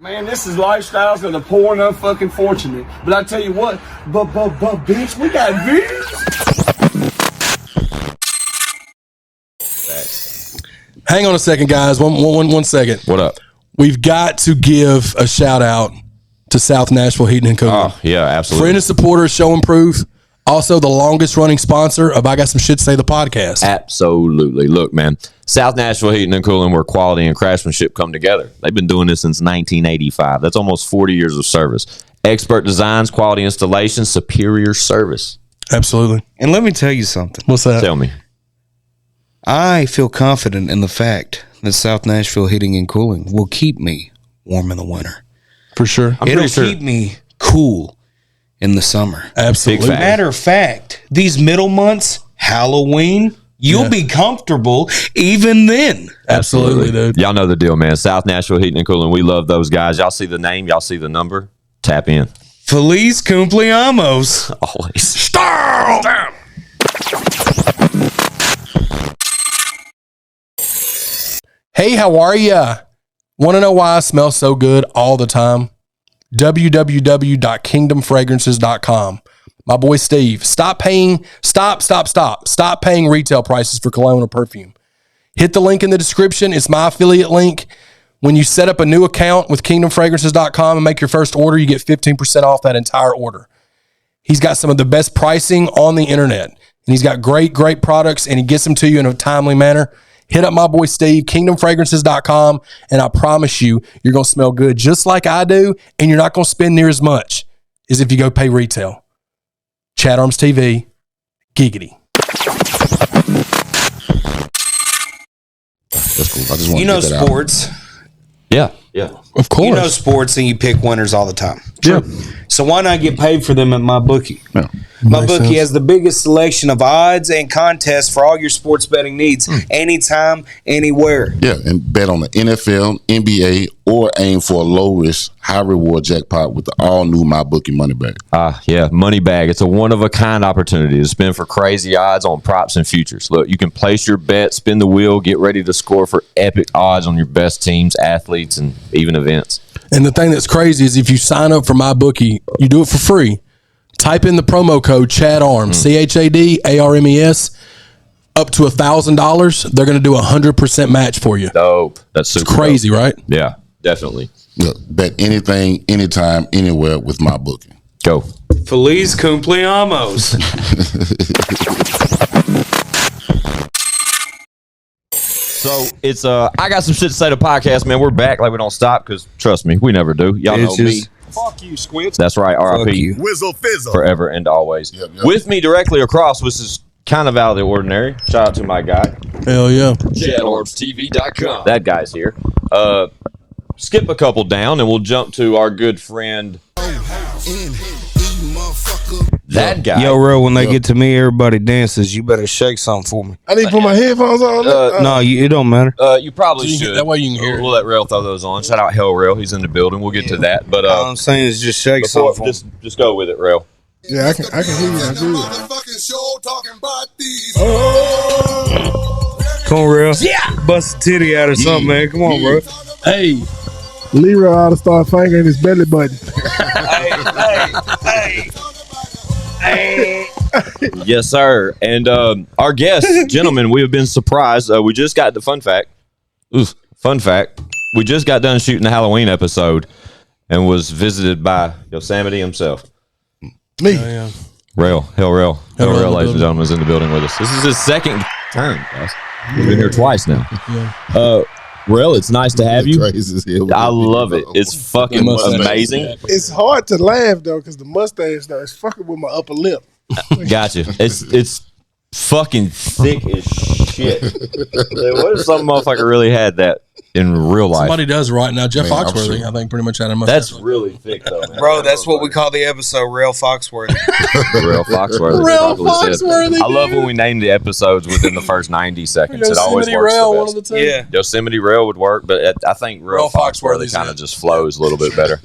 Man, this is lifestyles of the poor and unfucking fortunate. But I tell you what, bitch, we got views. Hang on a second, guys. One second. What up? We've got to give a shout out to South Nashville Heating and Cooling. Oh, yeah, absolutely. Friend and supporter, show and proof. Also, the longest running sponsor of I Got Some Shit to Say, the podcast. Absolutely. Look, man, South Nashville Heating and Cooling, where quality and craftsmanship come together. They've been doing this since 1985. That's almost 40 years of service. Expert designs, quality installation, superior service. Absolutely. And let me tell you something. What's that? Tell me. I feel confident in the fact that South Nashville Heating and Cooling will keep me warm in the winter. For sure. It'll keep me cool in the summer. Absolutely. Matter of fact, these middle months, Halloween, you'll be comfortable even then. Absolutely, dude. Y'all know the deal, man. South Nashville Heating and Cooling. We love those guys. Y'all see the name. Y'all see the number. Tap in. Feliz cumpleaños. Always. Stop! Hey, how are ya? Want to know why I smell so good all the time? www.kingdomfragrances.com. My boy Steve, stop paying retail prices for cologne or perfume. Hit the link in the description. It's my affiliate link. When you set up a new account with kingdomfragrances.com and make your first order, you get 15% off that entire order. He's got some of the best pricing on the internet, and he's got great products, and he gets them to you in a timely manner. Hit up my boy Steve, kingdomfragrances.com, and I promise you, you're going to smell good just like I do, and you're not going to spend near as much as if you go pay retail. ChadArmesTV, giggity. That's cool. I just want You to know get that sports. Yeah. Of course. You know sports, and you pick winners all the time. Sure. So why not get paid for them at MyBookie? Yeah. MyBookie has the biggest selection of odds and contests for all your sports betting needs, anytime, anywhere. Yeah, and bet on the NFL, NBA, or aim for a low-risk, high-reward jackpot with the all-new MyBookie Money Bag. Yeah, Money Bag. It's a one-of-a-kind opportunity to spin for crazy odds on props and futures. Look, you can place your bet, spin the wheel, get ready to score for epic odds on your best teams, athletes, and even events. And the thing that's crazy is if you sign up for MyBookie, you do it for free. Type in the promo code ChadArms, ChadArmes, up to $1,000. They're going to do 100% match for you. Dope. That's super Crazy, dope. right? Yeah, definitely. Look, bet anything, anytime, anywhere with MyBookie. Go. Feliz cumpleaños. So it's I Got Some Shit to Say, the podcast, man. We're back like we don't stop because, trust me, we never do. Y'all know me. Fuck you, Squints. That's right, R.I.P. Whizzle fizzle. Forever and always. Yep. With me directly across, which is kind of out of the ordinary. Shout out to my guy. Hell yeah. ChadArmesTV.com. That guy's here. Skip a couple down and we'll jump to our good friend. That guy. Yo, Rell, when they get to me, everybody dances. You better shake something for me. I need to put my headphones on. No, it don't matter. You probably should. That way you can hear it. We'll let Rell throw those on. Shout out Hell Rell. He's in the building. We'll get to that. But All I'm saying is just shake before, something for me. just go with it, Rell. Yeah, I can hear you. I do. Come on, Rell. Yeah. Bust a titty out or something, man. Come on, bro. Hey. Leroy ought to start fingering his belly button. Hey. Yes, sir. And our guest, gentlemen, we have been surprised. We just got the fun fact. We just got done shooting the Halloween episode and was visited by Yosemite himself. Me. Rell, Hell Rell, ladies and gentlemen, is in the building with us. This is his second turn, guys. He's been here twice now. Rell, it's nice to have you. I love it. It's fucking amazing. It's hard to laugh though, because the mustache though is fucking with my upper lip. Gotcha. It's fucking thick as shit. What if some motherfucker really had that in real life? Somebody does right now. Jeff Man, I'm Foxworthy, sure. I think, pretty much had a mustache. That's really thick, though, man. Bro, that's what we call the episode, Rell Foxworthy. Rell Foxworthy. Rell probably said. Foxworthy, I love when we name the episodes within the first 90 seconds. It always Yosemite works Rell, the one best. of the two. Yeah. Yosemite Rell would work, but I think Rell Foxworthy kind of just flows a little bit better.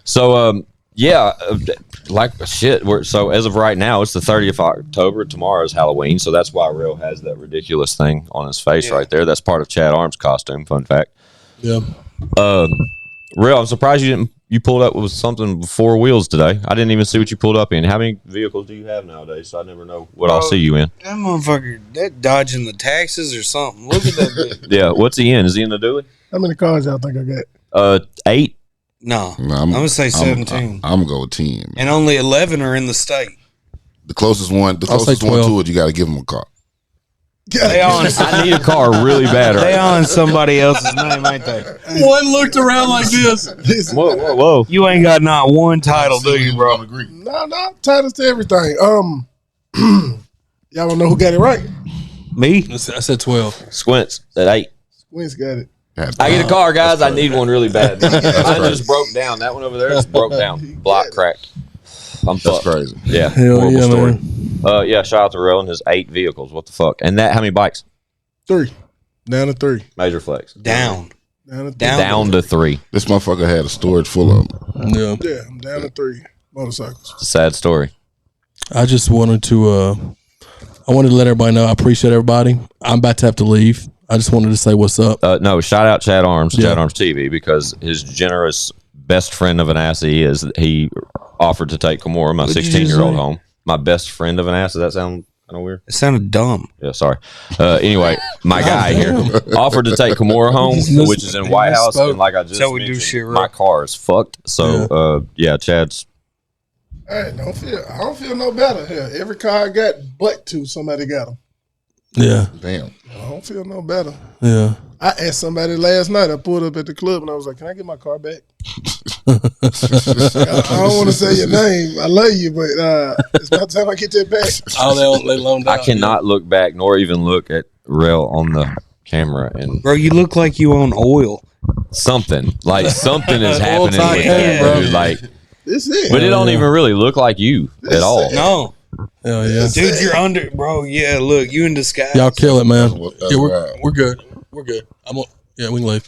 So, like shit. So as of right now, it's the 30th of October. Tomorrow is Halloween, so that's why Rell has that ridiculous thing on his face right there. That's part of Chad Arms' costume. Fun fact. Yeah. Real, I'm surprised you pulled up with something with 4 wheels today. I didn't even see what you pulled up in. How many vehicles do you have nowadays? So I never know what I'll see you in. That motherfucker, that dodging the taxes or something. Look at that bitch. Yeah, what's he in? Is he in the dually? How many cars y'all think I got? 8. No, No, I'm gonna say 17, I'm gonna go 10. Man. and only 11 are in the state. The closest one I'll say to 12. it, you got to give them a car. They on I need a car really bad. they on somebody else's name, ain't they? One looked around like this. Whoa. You ain't got not one title, do you, bro? No, titles to everything. Y'all don't know who got it right? Me? I said 12. Squints at 8. Wins got it. I get a car, guys. I need one really bad. Mine just broke down. That one over there just broke down. Block cracked. I'm That's fucked. crazy. Yeah. Hell horrible yeah, story. man. Yeah, shout out to Rell and his 8 vehicles. What the fuck? And that, how many bikes? 3. Down to 3. Major flex. Down. Down to 3. Down to 3. This motherfucker had a storage full of them. Yeah. Yeah, I'm down to 3 motorcycles. It's a sad story. I just wanted to I wanted to let everybody know I appreciate everybody. I'm about to have to leave. I just wanted to say what's up. No, shout out Chad Arms, Yeah. ChadArmesTV, because his generous best friend of an ass he offered to take Kimura, my What'd you 16-year-old, say? home. My best friend of an ass. Does that sound kind of weird? It sounded dumb. Yeah, sorry. Anyway, my guy here offered to take Kimura home, which is in White House, and like I just So we do mentioned, shit right. my car is fucked. So, yeah, Chad's. Hey, I don't feel no better here. Every car I got, but 2, somebody got them. Yeah. Damn. I don't feel no better. Yeah. I asked somebody last night. I pulled up at the club and I was like, "Can I get my car back?" I don't want to say your name. I love you, but it's about time I get that back. Oh, they loaned out. I cannot look back nor even look at Rell on the camera and Bro, you look like you own oil. something is happening Tycoon, with that, bro. dude. Like, This is but it don't even really look like you at all. No. Hell yeah. Dude, you're under, bro. Yeah, look, you in disguise. Y'all kill it, man. That's Yeah, right. we're good. We're good. Yeah, we can leave.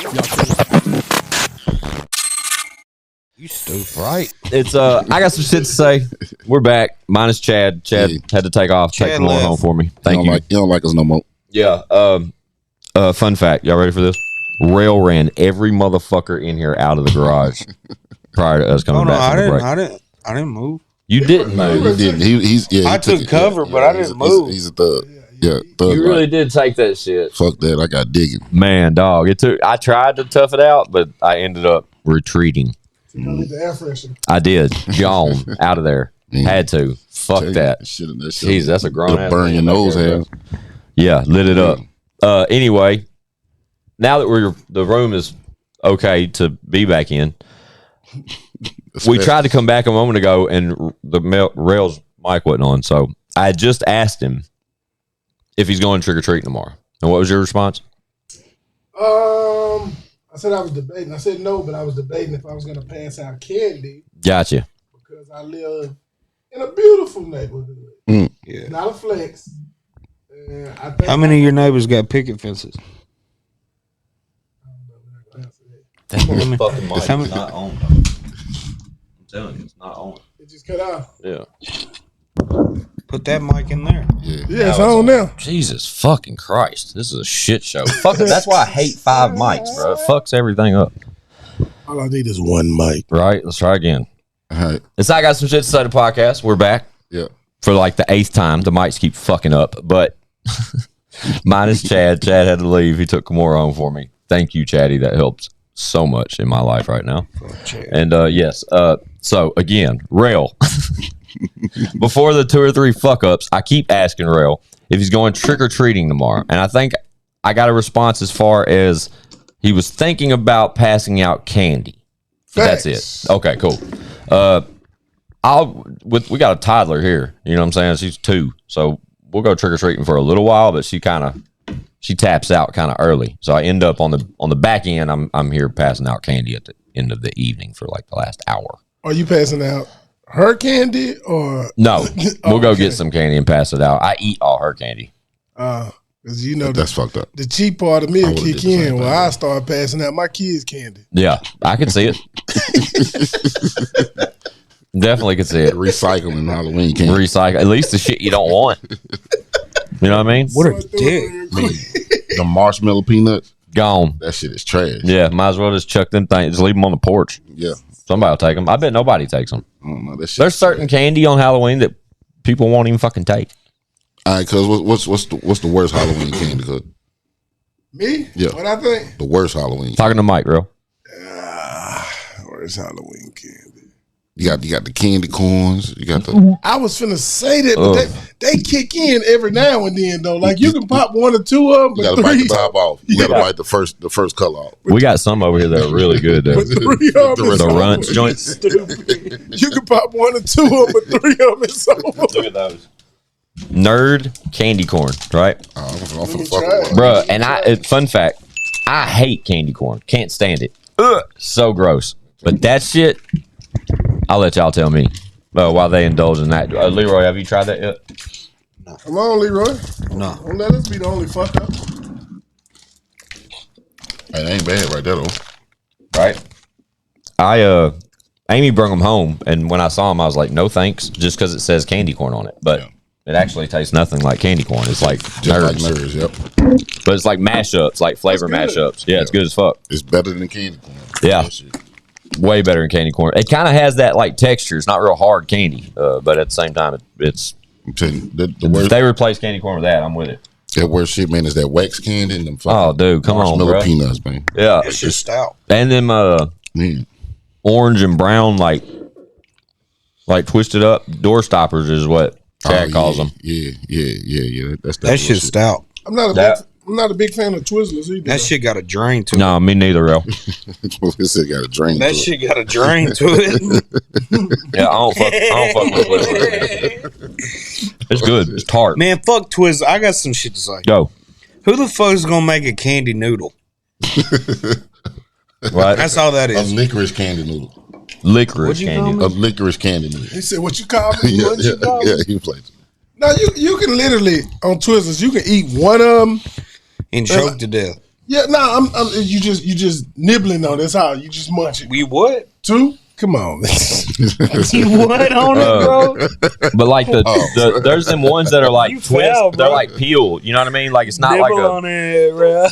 Y'all kill it. You stupid, right? It's I got some shit to say. We're back. Minus Chad. Chad Hey. had to take off. Chad Take more left. home for me. Thank you. You don't like us no more. Yeah. Fun fact. Y'all ready for this? Rail ran every motherfucker in here out of the garage prior to us coming Oh no, back from the break. I didn't move. You didn't move. He didn't. He I took it. cover, but I didn't move. He's a thug. Yeah, thug. You really life. did take that shit. Fuck that. I got digging. Man, dog. I tried to tough it out, but I ended up retreating. the air freshener. I did. Gone out of there. Man. Had to. Fuck that. Jeez, that's a grown ass burn your man nose back there, hair. bro. Yeah, lit it up. Anyway, now that the room is okay to be back in, we tried to come back a moment ago and the Rail's mic wasn't on. So I just asked him if he's going trick or treat tomorrow. And what was your response? I said I was debating. I said no, but I was debating if I was going to pass out candy Gotcha. because I live in a beautiful neighborhood. Yeah. Not a flex. And I think How many of your neighbors got picket fences? That fucking mic How many- is not on. I'm telling you, it's not on. It just cut off. Yeah. Put that mic in there. Yeah, it's on now. Jesus fucking Christ. This is a shit show. Fuck it. That's why I hate 5 mics, bro. It fucks everything up. All I need is one mic. Right? Let's try again. All right. It's I Got Some Shit to Say the podcast. We're back Yeah. for like the 8th time. The mics keep fucking up, but minus Chad. Chad had to leave. He took Kimura home for me. Thank you, Chatty. That helps so much in my life right now. And yes. So again, Rell. Before the 2 or 3 fuck ups, I keep asking Rell if he's going trick or treating tomorrow, and I think I got a response as far as he was thinking about passing out candy. But that's it. Okay, cool. We got a toddler here. You know what I'm saying? She's 2, so we'll go trick or treating for a little while. But she taps out kind of early, so I end up on the back end. I'm here passing out candy at the end of the evening for like the last hour. Are you passing out her candy or No, we'll go Okay. get some candy and pass it out. I eat all her candy. because you know That's fucked up. the cheap part of me will would've kick did the same in where thing. I start passing out my kids candy. Yeah, I can see it. Definitely can see it. Recycling Halloween candy. Recycle at least the shit you don't want. You know what I mean? What a dick. The marshmallow peanuts. Gone. That shit is trash. Yeah, might as well just chuck them things. Just leave them on the porch. Yeah. Somebody will take them. I bet nobody takes them. I don't know. That shit There's certain candy on Halloween that people won't even fucking take. All right, cuz what's the worst Halloween candy, cuz? Me? Yeah. What I think? The worst Halloween. Talking to Mike, real. Where's Halloween candy? You got the candy corns. You got the. I was finna say that, but they kick in every now and then though. Like you can pop 1 or 2 of them, You but gotta bite three, the top off. You gotta bite the first color off. We got some over here that are really good, though. but 3 of them is The over. runts joints. Stupid. You can pop 1 or 2 of them, but 3 of them is over. Look at those. Nerd candy corn, right? I'm Let me finna fuck try with it. Bruh, and fun fact, I hate candy corn. Can't stand it. Ugh, so gross. But that shit, I'll let y'all tell me while they indulge in that. Leroy, have you tried that yet? Come on, Leroy. No. Don't let us be the only fuck up. It ain't bad right there though. Right? Amy brought them home, and when I saw them, I was like, no thanks, just because it says candy corn on it. But it actually tastes nothing like candy corn. It's like Just nerds. like nerds, yep. But it's like mashups, like flavor That's good. mashups. Yeah, it's good as fuck. It's better than candy corn. Yeah. That shit. Way better than candy corn. It kind of has that like texture. It's not real hard candy, but at the same time, it's. I'm telling you, the If worst, they replace candy corn with that, I'm with it. that worst shit, man, is that wax candy and them Oh, fucking dude, come on, marshmallow bro. peanuts, man. Yeah, It's just stout. and them Man. orange and brown like twisted up door stoppers is what Chad calls them. Yeah. That's That shit's stout. I'm not a big fan of Twizzlers either. That shit got a drain to it. No, me neither, real. This shit got a drain. That to it. shit got a drain to it. Yeah, I don't fuck with Twizzlers. It's good. It's tart. Man, fuck Twizzlers. I got some shit to say. Go. Who the fuck is gonna make a candy noodle? Right? That's all that A is. licorice candy noodle. Licorice you candy. call A licorice candy noodle. He said, "What you call me? What you call me?" You played. No, you can literally on Twizzlers. You can eat 1 of them. And choke to death. Yeah, no, you just nibbling on. That's how you just munch it. We what? 2? Come on, man. You what on it, bro? But like the there's them ones that are like You twist. fell, They're bro. like peel. You know what I mean? Like it's not like Nibble a. on it, bro.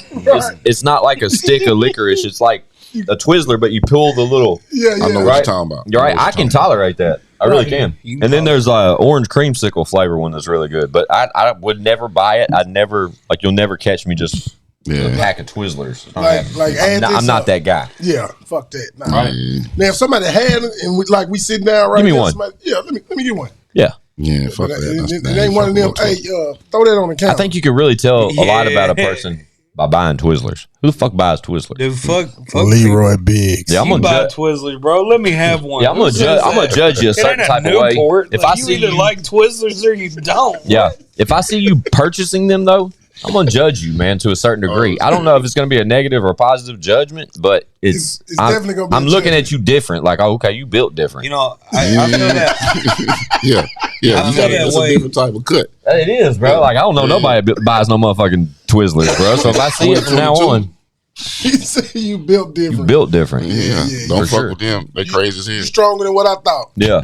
It's not like a stick of licorice. It's like a Twizzler, but you pull the little. Yeah, I know yeah. what Right. you're talking about. You're right. know what I you're can talking tolerate that. I really can. You And then there's orange creamsicle flavor one that's really good. But I would never buy it. I'd never like you'll never catch me just Yeah. a pack of Twizzlers. It's not Like- happening. like add this I'm not up. that guy. Yeah, fuck that. Nah. Right. Now, if somebody had it and we sitting down right Give me now, one. somebody- yeah, let me get one. Yeah. Yeah, fuck But that. it ain't one of them. Hey, throw that on the counter. I think you can really tell a lot Yeah. about a person by buying Twizzlers. Who the fuck buys Twizzlers? Dude, fuck Leroy Biggs. Yeah, I'm you gonna buy judge. Twizzlers, bro. Let me have one. Yeah, I'm gonna Who judge. says I'm gonna that? judge you a It certain ain't type of way. Newport. If Like, I you see either you, like Twizzlers or you don't. yeah, if I see you purchasing them though, I'm gonna judge you, man, to a certain degree. I don't know if it's gonna be a negative or a positive judgment, but It's I'm, definitely gonna be I'm a looking judgment. at you different. Like, oh, okay, you built different. You know, I feel that. Yeah. I You feel got that it's a way. different type of cut. It is, bro. Like I don't know nobody buys no motherfucking Twizzlers, bro. So if I see it from now on, He said you built different. you built different. Yeah. Yeah, Don't for fuck sure. with them. They crazy as You hell. stronger than what I thought. Yeah,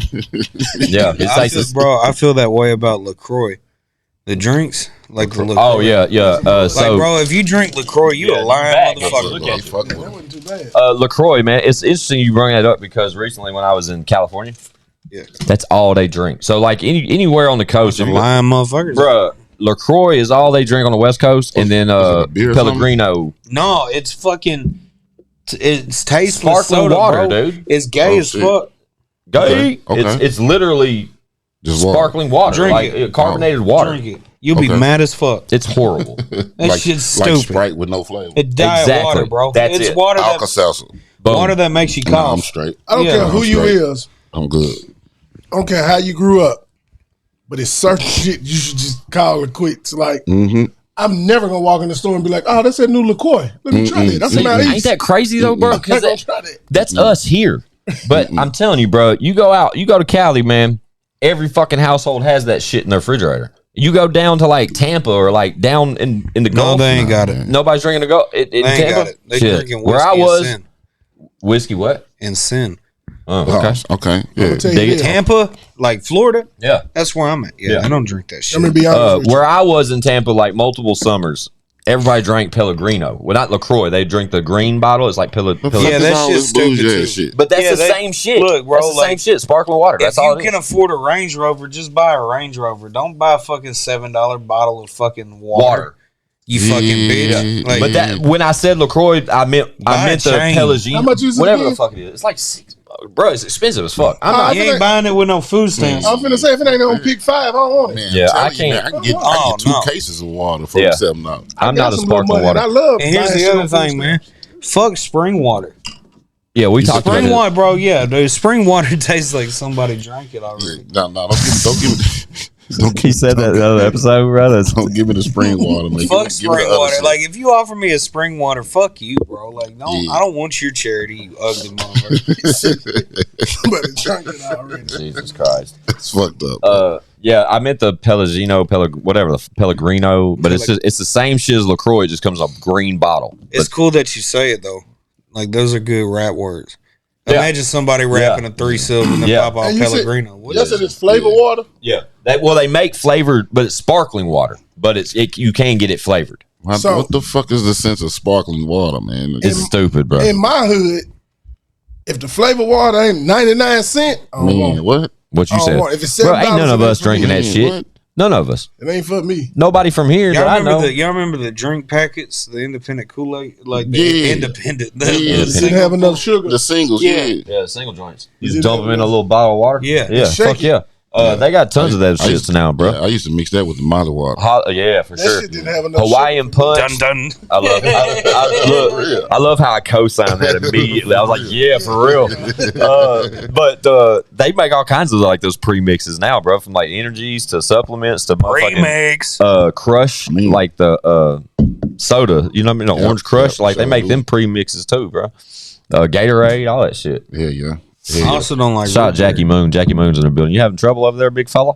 yeah. It's I like feel, bro, I feel that way about LaCroix. The drinks, like the LaCroix. oh yeah, yeah. Like, So bro, if you drink LaCroix, you Yeah, a lying back. motherfucker. Look You at fucking That with them. wasn't too bad. LaCroix, man, it's interesting you bring that up because recently when I was in California, Yeah. that's all they drink. So like anywhere on the coast, Some if you go- lying motherfuckers. bruh, LaCroix is all they drink on the West Coast, and then Was it a beer or something? Pellegrino No, it's fucking. It's tasteless sparkling soda, water, bro. dude. It's gay Oh, as shit. fuck. Okay. Okay. It's literally Just water. sparkling water, Drink like it. carbonated water. Drink it. You'll be Okay. mad as fuck. It's horrible. That shit's like stupid. Sprite with no flavor. It's diet Exactly. water, bro. That's it's it. water that Alka-Seltzer. Boom. water that makes you No, I'm cough. straight. I don't Yeah, care who I'm you straight. is. I'm good. I don't care how you grew up. But it's certain shit you should just call it quits. Like, I'm never going to walk in the store and be like, oh, that's that new LaCroix. Let me try that. That's in Ain't East. that crazy though, bro? I'm not going Because to try that. that's us here. But I'm telling you, bro, you go to Cali, man. Every fucking household has that shit in their refrigerator. You go down to like Tampa or like down in the No, Gulf. they ain't got it. Nobody's drinking the Gulf in They ain't Tampa. got it. They Shit. drinking whiskey Where I was, and sin. whiskey. What? And sin. Oh, Oh, okay. okay. Yeah. Tell you Dig it. this. Tampa, like Florida, Yeah. that's where I'm at. Yeah, Yeah. I don't drink that shit. Let me be honest with you. Where I was in Tampa, like multiple summers, everybody drank Pellegrino. Well, not LaCroix. They drink the green bottle. It's like Pellegrino. Yeah, that shit's stupid too. Shit. But that's the same shit. Look, bro, that's the same shit. Sparkling water. That's if all you can afford a Range Rover, just buy a Range Rover. Don't buy a fucking $7 bottle of fucking water. You fucking bitch. Like, but that when I said LaCroix, I meant the Pellegrino. How much is it whatever again? the fuck it is. It's like $6. Bro, it's expensive as fuck. I'm not. you ain't buying it with no food stamps. I'm finna say if it ain't on pick 5, I don't want it. Man, Yeah, I'm I telling you, can't- man, I can get 2 cases of water for $7. I'm not a Some little sparkling money, and I water. love. And here's buying the shit other on food thing, man. stamps. Fuck spring water. Yeah, we talked about Spring it. water, bro. Yeah, dude. Spring water tastes like somebody drank it already. No, don't give me. He said that in the other episode, bro. Don't give me the spring water, man. Fuck Give me spring the other water. shit. Like if you offer me a spring water, fuck you, bro. Like I don't want your charity, you ugly motherfucker. Somebody drank it already. Jesus Christ. It's fucked up. Yeah, I meant the whatever, the Pellegrino, but it's the same shit as LaCroix. It just comes in a green bottle. It's cool that you say it though. Like those are good rap words. Imagine somebody rapping a 3-syllable and then pop off And you said- Pellegrino. What Y'all is said it? it's flavor water? Yeah. They make flavored, but it's sparkling water. But you can get it flavored. What the fuck is the sense of sparkling water, man? It's stupid, bro. In my hood, if the flavor water ain't 99 cents, I don't want it. What? What you I don't said. want it. If it's Bro, $7, ain't none of it us ain't for me. drinking that shit. What? None of us. It ain't for me. Nobody from here that I know. Y'all remember the drink packets, the independent Kool-Aid? Like the Yeah. independent. Yeah. Didn't have enough sugar. The singles, yeah. Yeah, single joints. You Is just it dump them that in a way? little bottle of water. Yeah. Shake Fuck it. yeah. They got tons of that I shit used to- now, bro. Yeah, I used to mix that with the Molly water. Yeah, for That sure. shit didn't have enough Hawaiian sugar. punch. Dun. I love it. Look, I love how I co-signed that immediately. I was like, yeah, for real. But they make all kinds of like those premixes now, bro, from like energies to supplements to motherfucking Remix. Crush, like the soda. You know what I mean? The Orange Crush. Like they so make do. them premixes too, bro. Gatorade, all that shit. Yeah. I also don't like Shout out root beer. Jackie Moon. Jackie Moon's in the building. You having trouble over there, big fella?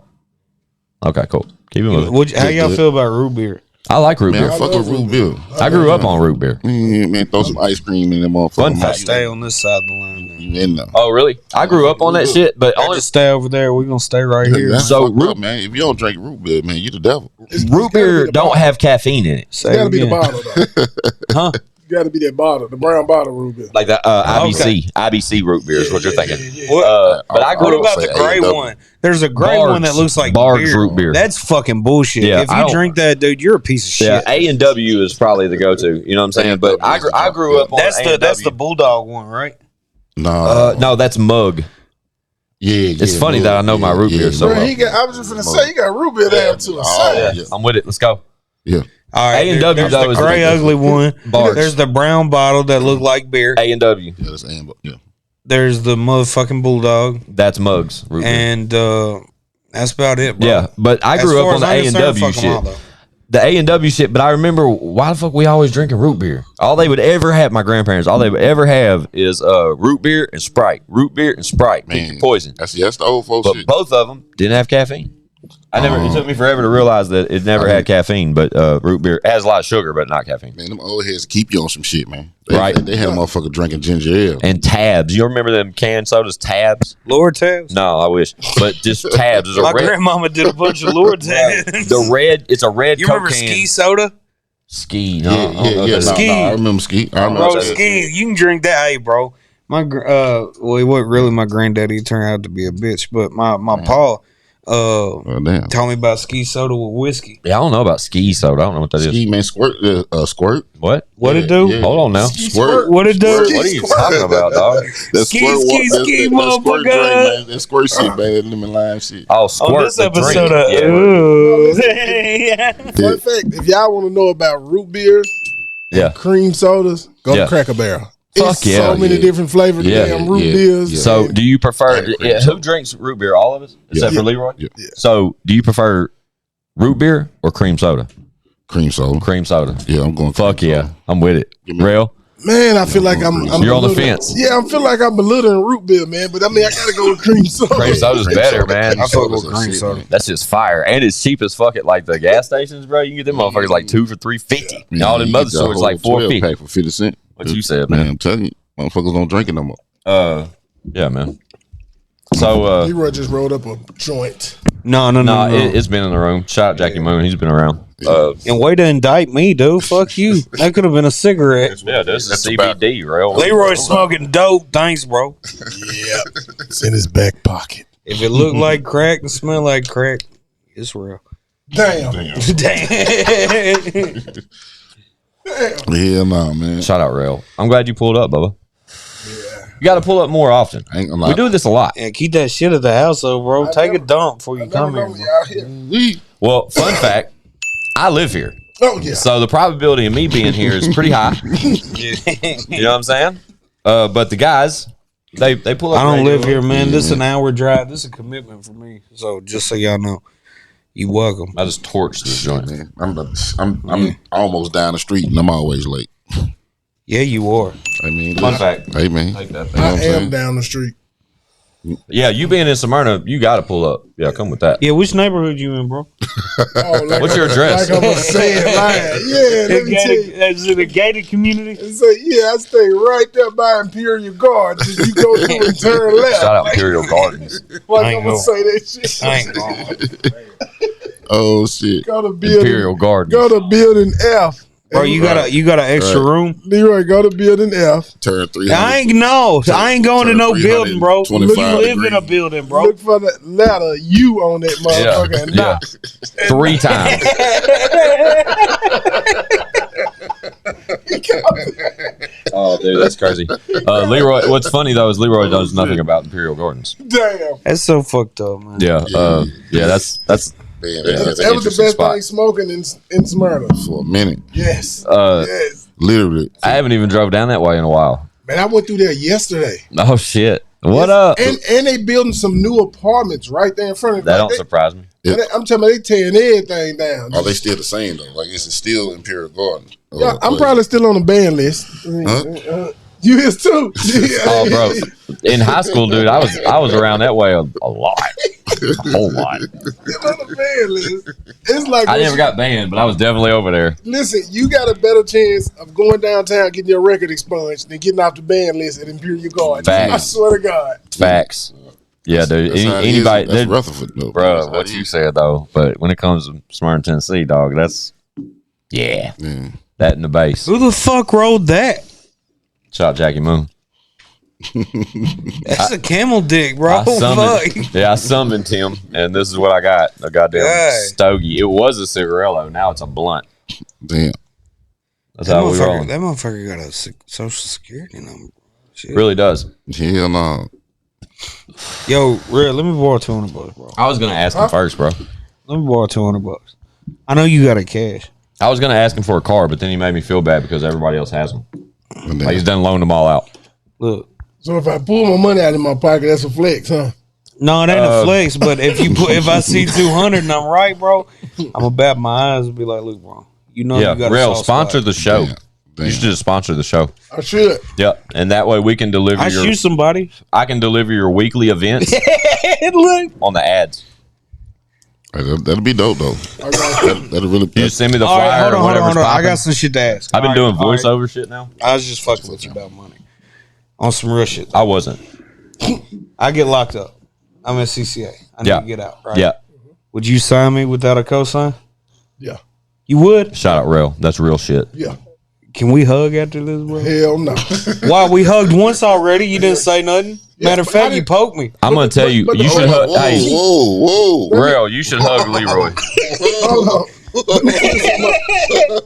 Okay, cool. Keep it moving. How y'all feel about root beer? I like root Man, beer. I fuck with root beer. I grew up on root beer. Man, throw some ice cream in them motherfucker. Fun fact. Stay on this side of the line. Then. You in there. Oh, really? I grew up on that shit, but only Just stay over there. We're gonna stay right here. That's So fucked up, man. If you don't drink root beer, man, you the devil. root beer don't have caffeine in it. Say It gotta it be the again. bottle, though. Huh? It gotta be that bottle, the brown bottle root beer. Like that IBC root beer is what you're thinking. What, But I what grew about up the gray A&W. one? There's a gray Bard's- one that looks like Bard's beer. root beer. That's fucking bullshit. Yeah, if I you don't- drink that, dude, you're a piece of shit. Yeah, A&W is probably the go-to. You know what I'm saying? But I grew up on that's A&W. the bulldog one, right? No, that's Mug. Yeah, It's funny that I know my root beer so Bro, well. I was just gonna say, he got root beer down to a science. Yeah, I'm with it. Let's go. Yeah. All right, A&W there's though the is gray the- ugly one. Bard's. There's the brown bottle that look like beer. A&W. Yeah, that's amber. Yeah. There's the motherfucking bulldog, That's Mug's root beer. and that's about it, bro. Yeah, but I As grew far up on the as I'm concerned, A&W fuck 'em all, shit. though. The A&W shit, but I remember why the fuck we always drinking root beer. All they would ever have, my grandparents, all they would ever have is root beer and Sprite. Root beer and Sprite. Pick your poison. That's the old folks But shit. both of them didn't have caffeine. It took me forever to realize that it never had caffeine, but root beer has a lot of sugar, but not caffeine. Man, them old heads keep you on some shit, man. Right. They had a motherfucker drinking ginger ale. And Tabs. You remember them canned sodas, Tabs? Lord Tabs. No, I wish. But just Tabs. There's My a red. grandmama did a bunch of Lord Tabs. The red, it's a red You Coke remember can. Ski soda? Ski. No, Yeah, I don't know what that is. Ski. I remember ski. I remember Bro, that. Ski, you can drink that. Hey, bro. Well, he wasn't really my granddaddy. He turned out to be a bitch. But my pa Oh, damn. told me about ski soda with whiskey. Yeah, I don't know about ski soda. I don't know what that is. Ski, man, squirt. Squirt. What? What it do? Yeah. Hold on now. Squirt. What it do? What are you talking about, dog? That Ski, squirt ski, wa- that- ski, that- that squirt drink, motherfucker. man. That squirt shit, man. That lemon lime shit. Oh, squirt On this the episode drink. of Yeah. Fun fact: if y'all want to know about root beers, Yeah. cream sodas, go Yeah. to Cracker Barrel. Fuck It's yeah, so many different flavored Yeah, damn root yeah, beers. yeah. So, do you prefer? And cream Yeah, who soda. drinks root beer? All of us, except for Leroy. Yeah. So, do you prefer root beer or cream soda? Cream soda. Cream soda. Yeah, I'm going. Fuck cream yeah, soda. I'm with it. Give me- Real. Man, I feel like I'm You're on the belittling- fence. Yeah, I feel like I'm belittling root beer, man. But I mean, I gotta go with cream soda. Cream soda's Cream better, soda. man. Cream I fuck soda's with a cream shit, soda. man. That's just fire, and it's cheap as fuck at like the gas stations, bro. You can get them motherfuckers like 2 for $3.50. And all them you other get the stores whole like 12 $4.50. pack for 50 cents. What you said, Man, man? I'm telling you, motherfuckers don't drink it no more. Yeah, man. So, Leroy just rolled up a joint. No. it's been in the room. Shout out Jackie Moon. He's been around. And way to indict me, dude. Fuck you. That could have been a cigarette. Yeah, this is about- CBD, Rell. Leroy's smoking dope. Thanks, bro. Yeah, it's in his back pocket. If it looked like crack and smell like crack, it's real. Damn. Damn. Hell no, man. Shout out, Rell. I'm glad you pulled up, Bubba. You got to pull up more often. I ain't gonna lie. We do this a lot. Yeah, keep that shit at the house, though, bro. Take a dump before you come here. Well, fun fact, I live here. Oh yeah. So the probability of me being here is pretty high. You know what I'm saying? But the guys, they pull up. I don't live regularly. here, man. This is an hour drive. This is a commitment for me. So just so y'all know, you welcome. I just torched this joint. Man, I'm almost down the street and I'm always late. Yeah, you are. I mean, Fun fact. Hey man, Take that You thing. know I what I'm am saying? down the street. Yeah, you being in Smyrna, you got to pull up. Yeah, come with that. Yeah, which neighborhood you in, bro? Oh, like What's your address? Like I'm gonna say it lying. Yeah, let me tell you. Is it a gated community? So yeah, I stay right there by Imperial Gardens. You go through and turn left. Shout out Imperial Gardens. Like I I'm ain't gonna go. say that shit. I ain't going. Oh shit. Go to building. Imperial Gardens. Go to building F. Bro, you got an extra room? Leroy, go to building F. Turn 300. I ain't going to no building, bro. You 325 live in a building, bro. Look for the letter U on that motherfucker and Yeah. not. 3 times. Oh, dude, that's crazy. Leroy, what's funny though is Leroy knows nothing about Imperial Gardens. Damn. That's so fucked up, man. Yeah, that's Man, Yeah, that's that's That was the interesting best spot. thing smoking in Smyrna. for a minute. Yes. uh, Yes. Literally. I haven't even drove down that way in a while. Man, I went through there yesterday. Oh shit! What Yes. up? And they building some new apartments right there in front of That like don't surprise me. I'm telling you, they tearing everything down. Are they still the same though? Like it's still Imperial Garden. Yeah, I'm probably still on the ban list. You is too. Oh, bro, in high school, dude, I was around that way a lot, a whole lot. Still on the ban list. It's like I never got banned, but I was definitely over there. Listen, you got a better chance of going downtown getting your record expunged than getting off the ban list at Imperial Garden. Facts. I swear to God. Facts. Yeah, dude. That's how it is. Anybody, That's that- Rutherford though. bro, That's how what it you is. said though. But when it comes to Smyrna, Tennessee, dog, that's Yeah. that in the base. Who the fuck rolled that? Shout out Jackie Moon. That's a camel dick, bro. I summoned, Fuck. yeah, I summoned him, and this is what I got: a goddamn Hey. stogie. It was a cigarello. Now it's a blunt. Damn. That's how we roll. That motherfucker got a social security number. Shit. Really does. Hell no. Yo, Rell, let me borrow $200, bro. I was gonna ask him first, bro. Let me borrow $200. I know you got a cash. I was gonna ask him for a car, but then he made me feel bad because everybody else has them. And Like he's then, done loaned them all out. Look. So if I pull my money out of my pocket, that's a flex, huh? No, it ain't a flex, but if I see 200 and I'm right, bro, I'm gonna bat my eyes and be like, look, bro, you know Yeah, you got Rell, a soft sponsor spot. the show. Damn. You should just sponsor the show. I should. Yep, and that way we can deliver I shoot somebody. I can deliver your weekly events Look. on the ads. that'll be dope though. I got That'll really You just send me the All flyer right, hold or on. whatever's I popping. got some shit to ask. I've been All doing right, all right. voiceover shit now. I was just fucking with you about money. On some real shit. I wasn't. I get locked up. I'm at CCA. I need Yeah. to get out, right? Yeah. Would you sign me without a cosign? Yeah. You would? Shout out Rell. That's real shit. Yeah. Can we hug after this, bro? Hell no. Why? We hugged once already. You didn't say nothing. Matter of but I fact, you didn't- poked me. I'm gonna tell you, but- you should hug. Hey, Whoa. Rell, you should hug Leroy. Hold on.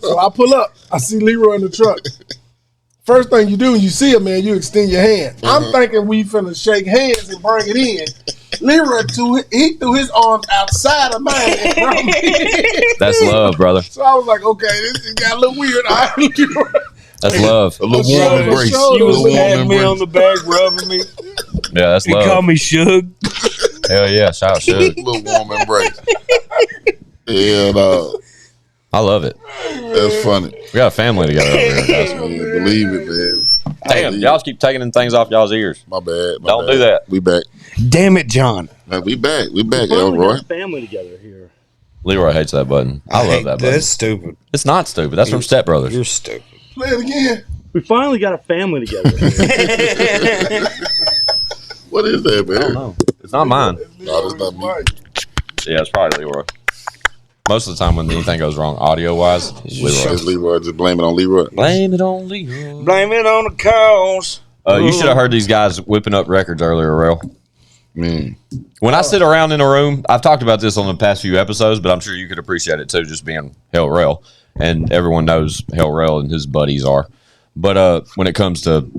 So I pull up. I see Leroy in the truck. First thing you do when you see him, man, you extend your hand. I'm thinking we finna shake hands and bring it in. Leroy he threw his arms outside of mine and brought me in. That's love, brother. So I was like, okay, this got a little weird. All right, Leroy. That's love. A little warm Shoulder, embrace. shoulder. You was A little warm patting me on embrace. the back, rubbing me. Yeah, that's You call love. me Suge. Hell yeah. Shout out Shug. A little warm embrace. Yeah, no. I love it. That's funny. We got a family together over here, guys. Man, believe it, man. Damn, y'all keep taking them things off y'all's ears. My bad. Don't do that. We back. Damn it, John. Man, we back, Finally Elroy. got a family together here. Leroy hates that button. I love that button. That's stupid. It's not stupid. That's from Step Brothers. You're stupid. Play it again. We finally got a family together here. What is that, man? I don't know. It's not mine. No, that's not me. Right. Yeah, it's probably Leroy. most of the time when anything goes wrong audio wise, It's Leroy. Just blame it on Leroy. Blame it on Leroy. Blame it on the cause. You should have heard these guys whipping up records earlier, Rell. Man, When I sit around in a room, I've talked about this on the past few episodes, but I'm sure you could appreciate it too, just being Hell Rell. And everyone knows Hell Rell and his buddies are. But when it comes to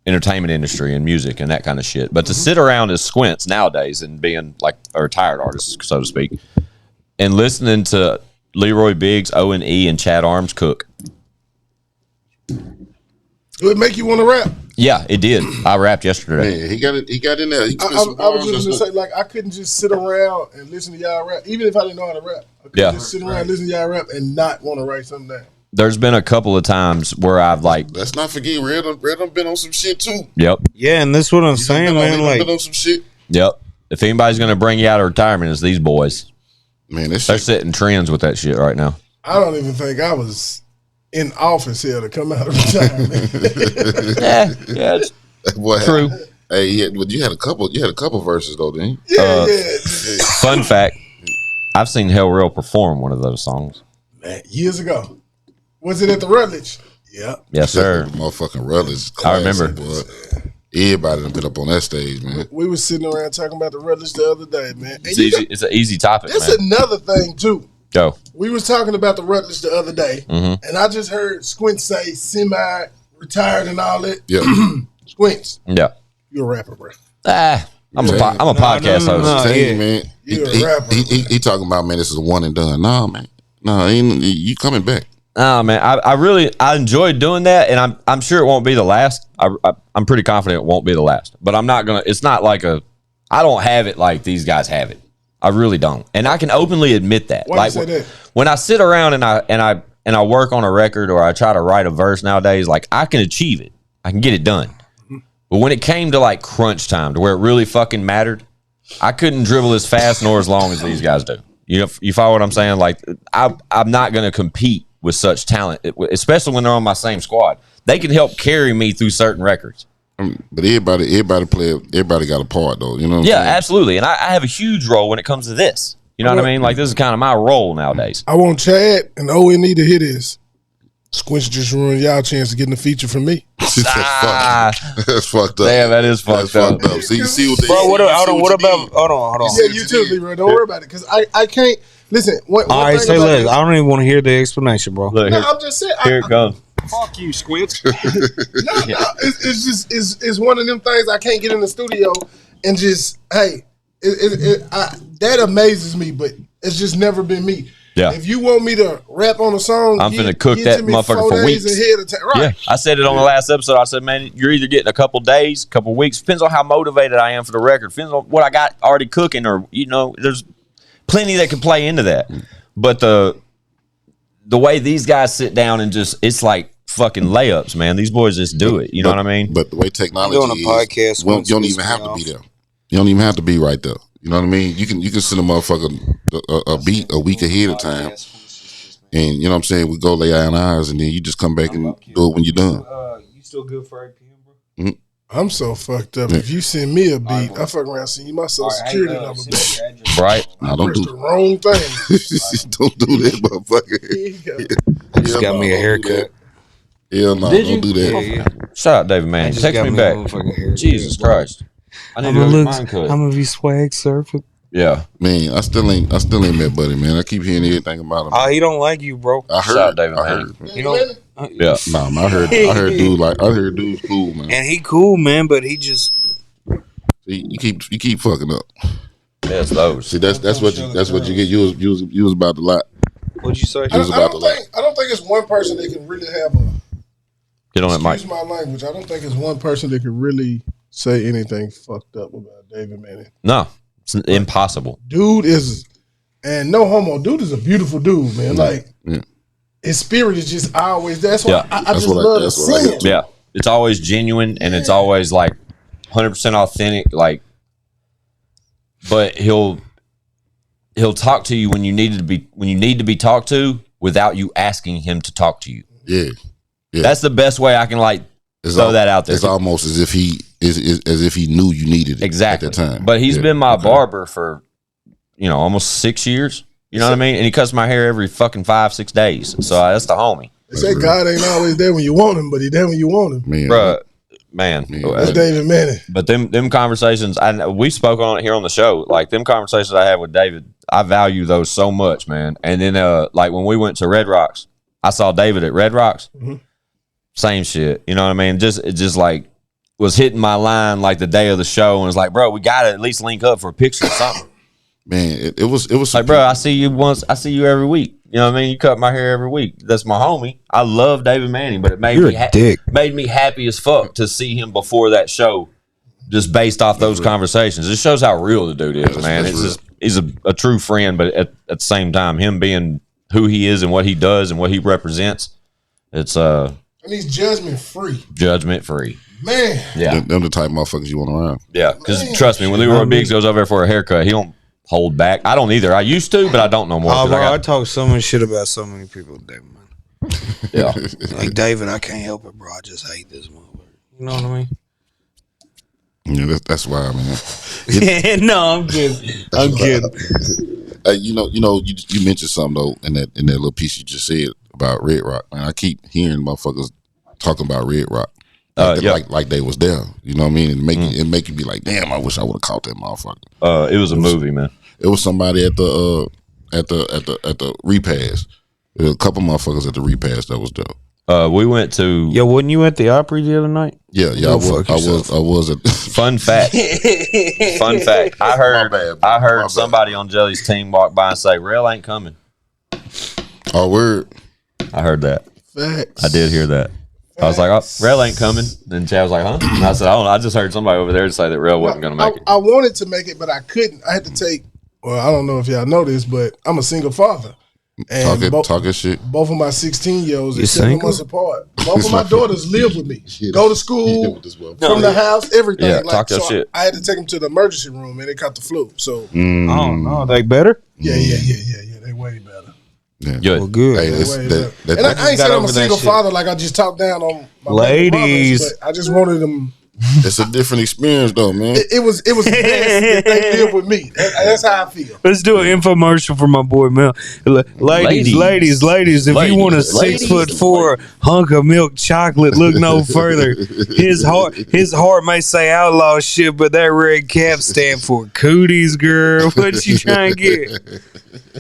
entertainment industry and music and that kind of shit. But to sit around as squints nowadays and being like a retired artist, so to speak, and listening to Leroy Biggs, O&E, and Chad Arms cook. It would make you want to rap. Yeah, it did. I rapped yesterday. man, he got it. He got in there. He I was just gonna say, like, I couldn't just sit around and listen to y'all rap, even if I didn't know how to rap. I couldn't just sit around and listen to y'all rap and not want to write something down. There's been a couple of times where I've like, Let's not forget, Red done been on some shit too. yep. Yeah, and that's what I'm saying, man. Like, been on some shit. Yep. If anybody's going to bring you out of retirement, it's these boys. Man, this They're shit. setting trends with that shit right now. I don't even think I was in office here to come out of retirement. Yeah, it's Boy, true. Hey, you had a couple. You had a couple verses though, didn't you? yeah. Fun fact, I've seen Hell Rell perform one of those songs. Man, years ago. Was it at the Rutledge? Yeah. Yes, sir. Motherfucking Rutledge. I remember. Boy. Everybody done been up on that stage, man. We was sitting around talking about the Rutledge the other day, man. And It's easy. It's an easy topic, that's man. another thing, too. Go. We was talking about the Rutledge the other day, and I just heard Squint say semi-retired and all that. Yeah. Squints, Yeah. you're a rapper, bro. I'm a podcast host. Tell you, man. You're a rapper. He talking about, man, this is a one and done. Nah, man. No, ain't you coming back. Oh man, I enjoyed doing that, and I'm sure it won't be the last. I'm pretty confident it won't be the last. But I'm not gonna. It's not like I don't have it like these guys have it. I really don't, and I can openly admit that. Why like you say that? when I sit around and I work on a record or I try to write a verse nowadays, like I can achieve it. I can get it done. But when it came to like crunch time, to where it really fucking mattered, I couldn't dribble as fast nor as long as these guys do. You know, you follow what I'm saying? Like I'm not gonna compete with such talent, especially when they're on my same squad. They can help carry me through certain records. But everybody got a part though. You know what I'm Yeah, saying? absolutely. And I have a huge role when it comes to this. You know what I mean? Like this is kind of my role nowadays. I want Chad and O&E to hear this. Squints just ruined y'all chance to get in the feature from me. That's fucked up. Damn, that is fucked up. See what they bro, hold on. Hold on. Yeah, you too, Leroy. Don't worry about it, because I can't listen. One All right, thing say about less. this- I don't even want to hear the explanation, bro. Look, No, here, I'm just saying. here it comes. Fuck you, Squints. It's just it's one of them things I can't get in the studio and just that amazes me, but it's just never been me. Yeah. If you want me to rap on a song, I'm finna cook that to me motherfucker 4 for days weeks. ahead of time. Right. Yeah, I said it on the last episode. I said, man, you're either getting a couple days, couple weeks. Depends on how motivated I am for the record. Depends on what I got already cooking, or there's plenty that can play into that. But the way these guys sit down and just, it's like fucking layups, man. These boys just do it. You know what I mean? But the way technology Doing a is, podcast you once don't this even have week to off. be there. You don't even have to be right there. You know what I mean? You can send a motherfucker a beat a week ahead of time, and you know what I'm saying. We go lay our eyes, and then you just come back and do it when you're done. You still good for 8 p.m., bro? I'm so fucked up. If you send me a beat, I fuck around send you my social security number. Right? Nah, don't Press do the wrong thing. don't do that, motherfucker. Here you go. Just got me a haircut. Hell no, don't do that. Shout out David Manning. Just Text got me a back. motherfucking haircut, Jesus bro. Christ. I need I'm to gonna go get look. mine cut. I'm gonna be swag surfing. Yeah. Man, I still ain't met Buddy, man. I keep hearing everything about him. Oh, he don't like you, bro. I Shout out heard, David I Manning. heard. Man. You know, Yeah. Nah, man, I heard dude's cool, man. and he cool, man, but he just See, you keep fucking up. Yeah, it's those. See, that's what you get. You was about to lie. what'd you say? You was about to lie. I don't think it's one person that can really have a. Get on that mic. Excuse my language. I don't think it's one person that can really say anything fucked up about David Manning. No, it's impossible. Dude is, and no homo, dude is a beautiful dude, man. Like, his spirit is just always, that's why Yeah. I just love to see him. Yeah. It's always genuine and it's always like 100% authentic. Like, but he'll talk to you when you need to be talked to without you asking him to talk to you. Yeah. That's the best way I can throw that out there. It's almost as if he knew you needed it Exactly. at the time. But he's Yeah. been my barber for, almost 6 years. You know what I mean? And he cuts my hair every fucking 5-6 days. So that's the homie. They say God ain't always there when you want him, but he there when you want him. Man. That's David Manning. But them conversations, we spoke on it here on the show. Like them conversations I had with David, I value those so much, man. And then like when we went to Red Rocks, I saw David at Red Rocks. Mm-hmm. Same shit. You know what I mean? It just like was hitting my line like the day of the show and was like, bro, we gotta at least link up for a picture or something. Man, it was like, bro, I see you once, I see you every week. You know what I mean? You cut my hair every week. That's my homie. I love David Manning, but it made made me happy as fuck to see him before that show, just based off those conversations. It shows how real the dude is, man. It's just, he's a true friend, but at the same time, him being who he is and what he does and what he represents, it's and he's judgment free. Judgment free. Man. Yeah. Them the type of motherfuckers you want around. Yeah, because trust me, when Leroy Biggs goes over there for a haircut, he don't hold back. I don't either. I used to, but I don't no more. Oh, bro, I talk so much shit about so many people today, man. Yeah. Like, David, I can't help it, bro. I just hate this motherfucker. You know what I mean? Yeah, that's why, man. No, I'm kidding. I'm kidding. You mentioned something though in that little piece you just said about Red Rock. Man, I keep hearing motherfuckers talking about Red Rock. Like they was there. You know what I mean? And make you be like, damn, I wish I would have caught that motherfucker. It was a movie, man. It was somebody at the repast. There was a couple motherfuckers at the repast that was dope. We went to. Yo, wasn't you at the Opry the other night? Yeah, I was at. Fun fact. Fun fact. I heard somebody on Jelly's team walk by and say, "Rell ain't coming." Oh, word. I heard that. Facts. I did hear that. I was like, "Oh, Rell ain't coming." Then Chad was like, "Huh?" And I said, "I don't know. I just heard somebody over there say that Rell wasn't going to make it." I wanted to make it, but I couldn't. I had to take. Well, I don't know if y'all know this, but I'm a single father. And talking shit. Both of my 16-year-olds are 7 months apart. Both of my daughters live with me. Go to school, from the house, everything. Yeah, talk your shit. I had to take them to the emergency room, and they caught the flu. So, oh no, they better? Yeah. They way better. Yeah. Good. Well, good. Hey, and I ain't saying I'm a single father like I just talked down on my ladies. Mothers, but I just wanted them. It's a different experience, though, man. It was best that they live with me. That's how I feel. Let's do an infomercial for my boy Mel. Ladies, if you want a 6'4" hunk of milk chocolate, look no further. His heart may say outlaw shit, but that red cap stand for cooties, girl. What you trying to get?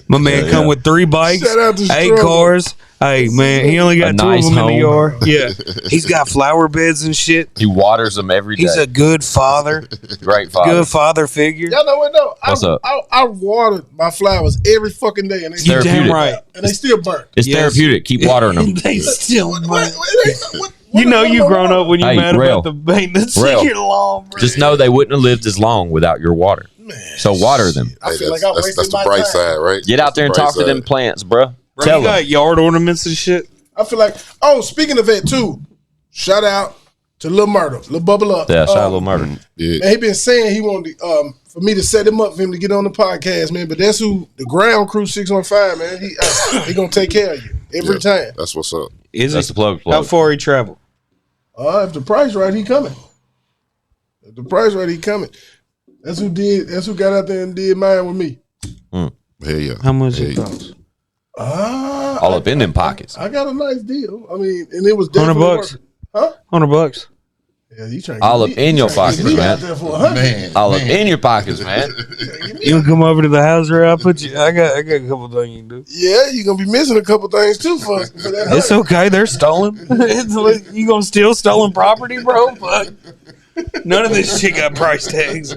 My man come with 3 bikes, 8 cars. Hey, man, he only got 2 of them in the yard. Yeah. He's got flower beds and shit. He waters them every day. He's a good father. Great father. Good father figure. Y'all know what, though? What's up? I watered my flowers every fucking day. And they You damn right. And they still burnt. It's therapeutic. Keep watering them. They still burnt. You know you grown up when you mad about the maintenance of your lawn, bro. Just know they wouldn't have lived as long without your water. Man, so water them. I feel like I'm wasting that's the my bright time. side, right? Get out there and talk to them plants, bro. Bro, you got yard ornaments and shit. I feel like, speaking of that too, shout out to Lil Murder, Lil Bubble Up. Yeah, shout out Lil Murder. Yeah. Man, he been saying he wanted for me to set him up for him to get on the podcast, man. But that's who the ground crew 615, man. He gonna take care of you every time. That's what's up. That's the plug. How far he travel? If the price right, he coming. If the price right, he coming. That's who got out there and did mine with me. Hell yeah. How much it cost? All up in them pockets. I got a nice deal. I mean, and it was definitely $100. Huh? $100. Yeah, you trying all up in your pockets, man. Man. All up in your pockets, man. You gonna come over to the house, or I got a couple things you can do. Yeah, you're gonna be missing a couple things too for that. It's okay, they're stolen. You gonna steal stolen property, bro? Fuck. None of this shit got price tags.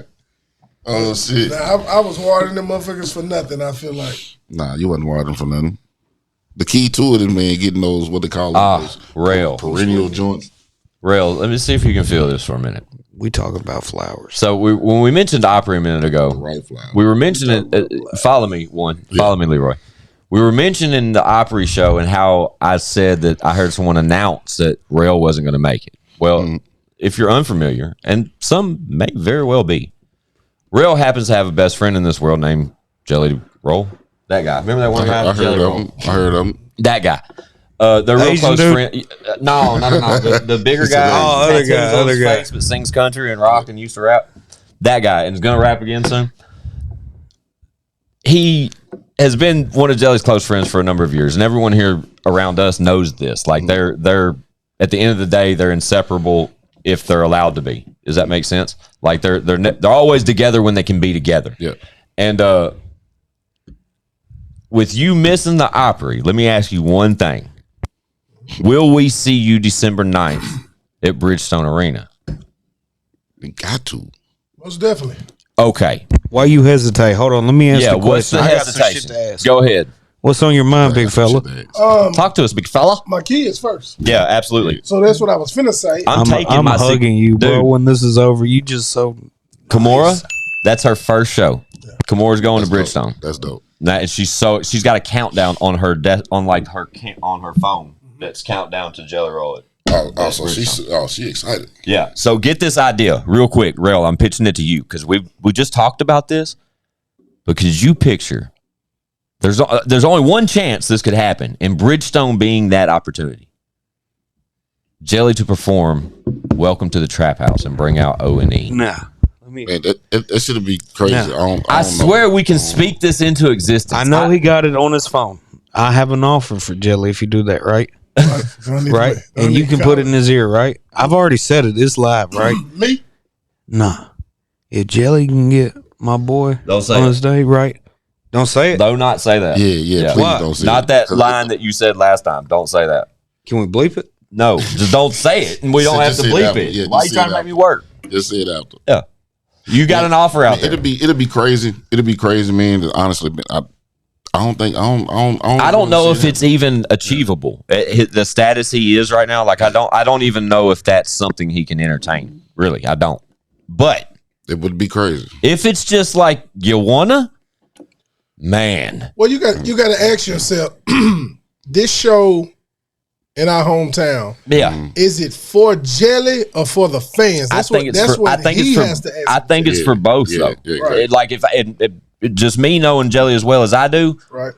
Oh shit! Nah, I was watering them motherfuckers for nothing. I feel like. Nah, you wasn't watering for nothing. The key to it is, man, getting those what they call those Rell perennial joints. Rell, let me see if you can feel this for a minute. We talk about flowers. So when we mentioned Opry a minute ago, Right flower. we were mentioning. Follow me, Follow me, Leroy. We were mentioning the Opry show and how I said that I heard someone announce that Rell wasn't going to make it. Well, if you're unfamiliar, and some may very well be, Rell happens to have a best friend in this world named Jelly Roll. That guy. Remember that one guy? I heard of him. That guy. The real Asian close dude? friend. No. The bigger guy. Other guy. Face, but sings country and rock and used to rap. That guy. And is going to rap again soon. He has been one of Jelly's close friends for a number of years, and everyone here around us knows this. Like they're at the end of the day, they're inseparable if they're allowed to be. Does that make sense? Like they're always together when they can be together. Yeah. And with you missing the Opry, let me ask you one thing: will we see you December 9th at Bridgestone Arena? We got to. Most definitely. Okay. Why you hesitate? Hold on, let me answer the what's question. the I got some hesitation? shit to ask. Go ahead. What's on your mind, big fella? Talk to us, big fella. My kids first. Yeah, absolutely. So that's what I was finna say. I'm taking my hugging you, bro. Dude. When this is over, you just so Kimura, that's her first show. Kimura's going to Bridgestone. That's dope. Now, and she's got a countdown on her on her phone. That's countdown to Jelly Roll It. So she excited. Yeah. So get this idea real quick, Rell. I'm pitching it to you because we just talked about this. Because you picture there's only one chance this could happen, and Bridgestone being that opportunity. Jelly to perform "Welcome to the Trap House" and bring out O&E. nah. Man, that should be crazy. Nah. I swear we can speak this into existence. I know he got it on his phone. I have an offer for Jelly if you do that, right? Right? And you can put it in his ear, right? I've already said it. It's live, right? Me? Nah. If Jelly can get my boy Don't say on it. his day, right? Don't say it. Do not say that. Yeah. Please Why? don't say Not it. that line that you said last time. Don't say that. Can we bleep it? No, just don't say it, and we don't have Just to say it bleep after. it. Yeah, Why are you just say trying it to make after. me work? Just say it after. Yeah, you got an offer out there. It'll be crazy. It'll be crazy, man. Honestly, I don't know if it's even achievable. The status he is right now, like I don't even know if that's something he can entertain. Really, I don't. But it would be crazy. if it's just like you wanna, man. Well, you got to ask yourself, this show in our hometown, Yeah, is it for Jelly or for the fans? That's what he has to ask. I think it's for both though. Yeah, Right. Like if just me knowing Jelly as well as I do, Right.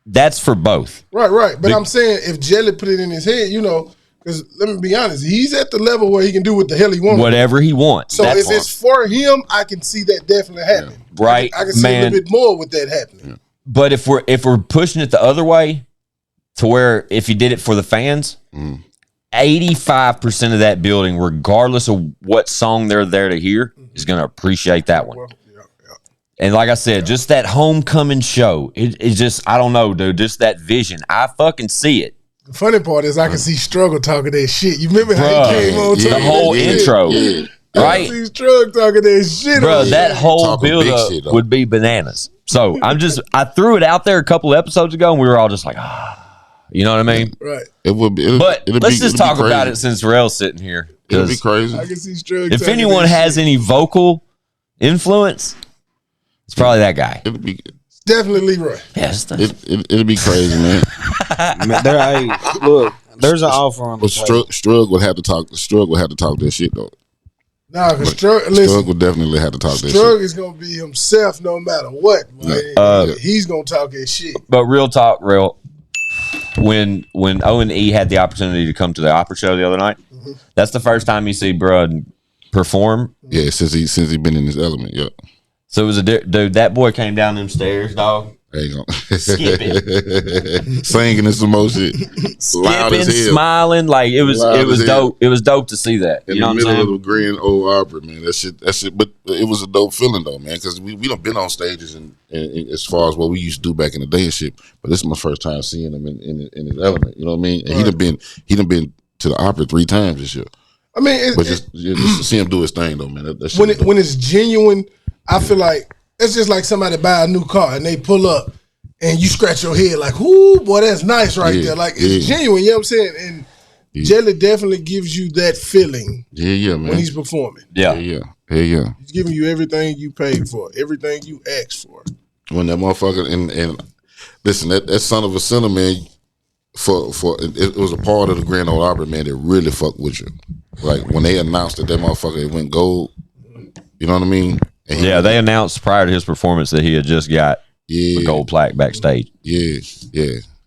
that's for both. Right. But I'm saying if Jelly put it in his head, because let me be honest, he's at the level where he can do what the hell he wants. Whatever he wants. So if it's for him, I can see that definitely happening. Right, I can see man. a little bit more with that happening. But if we're pushing it the other way, to where if you did it for the fans, 85% of that building, regardless of what song they're there to hear, is going to appreciate that one. And like I said, just that homecoming show, it's just, I don't know, dude, just that vision. I fucking see it. The funny part is I can see Struggle talking that shit. You remember how he came on the talking whole that shit? intro, I right? see Struggle talking that shit. Bro, on that there. whole Talking build big up shit, though. would be bananas. So I threw it out there a couple episodes ago, and we were all just like, you know what I mean? Right. It would be. But let's just talk about it since Rell's sitting here. It'll be 'Cause crazy. I can see Struggle if talking anyone that has shit. any vocal influence, it's probably that guy. It'll be. Definitely Leroy. Yes. It'll be crazy, man. Look, there's an offer on the But plate. Strug would have to talk. Strug would have to talk that shit though. Nah, because Strug listen, would definitely have to talk that Strug shit. is going to be himself no matter what. He's going to talk that shit. But real talk, Rell, when O&E had the opportunity to come to the opera show the other night, that's the first time you see Brud perform. Yeah, since he been in his element. Yeah. So it was dude. That boy came down them stairs, dog. There you go. Skipping. Singing and some more shit. Loud Skipping, as hell. smiling, like it was Loud as hell. dope. It was dope to see that. In You know the what I'm middle saying? of a grand old opera, man. That shit. But it was a dope feeling though, man. Because we done been on stages and as far as what we used to do back in the day and shit. But this is my first time seeing him in his element. You know what I mean? And he done been to the opera 3 times this year. I mean, But just to see him do his thing though, man. That shit when it's genuine, I feel like it's just like somebody buy a new car and they pull up and you scratch your head like, "Ooh, boy, that's nice right there." Like it's genuine, you know what I'm saying? And Jelly definitely gives you that feeling man. when he's performing. Yeah. Yeah. He's giving you everything you paid for, everything you asked for. When that motherfucker and listen, that son of a sinner, man, for it was a part of the Grand Ole Opry, man, that really fucked with you. Like when they announced that motherfucker it went gold, you know what I mean? And Yeah, they announced prior to his performance that he had just got a gold plaque backstage. Yeah.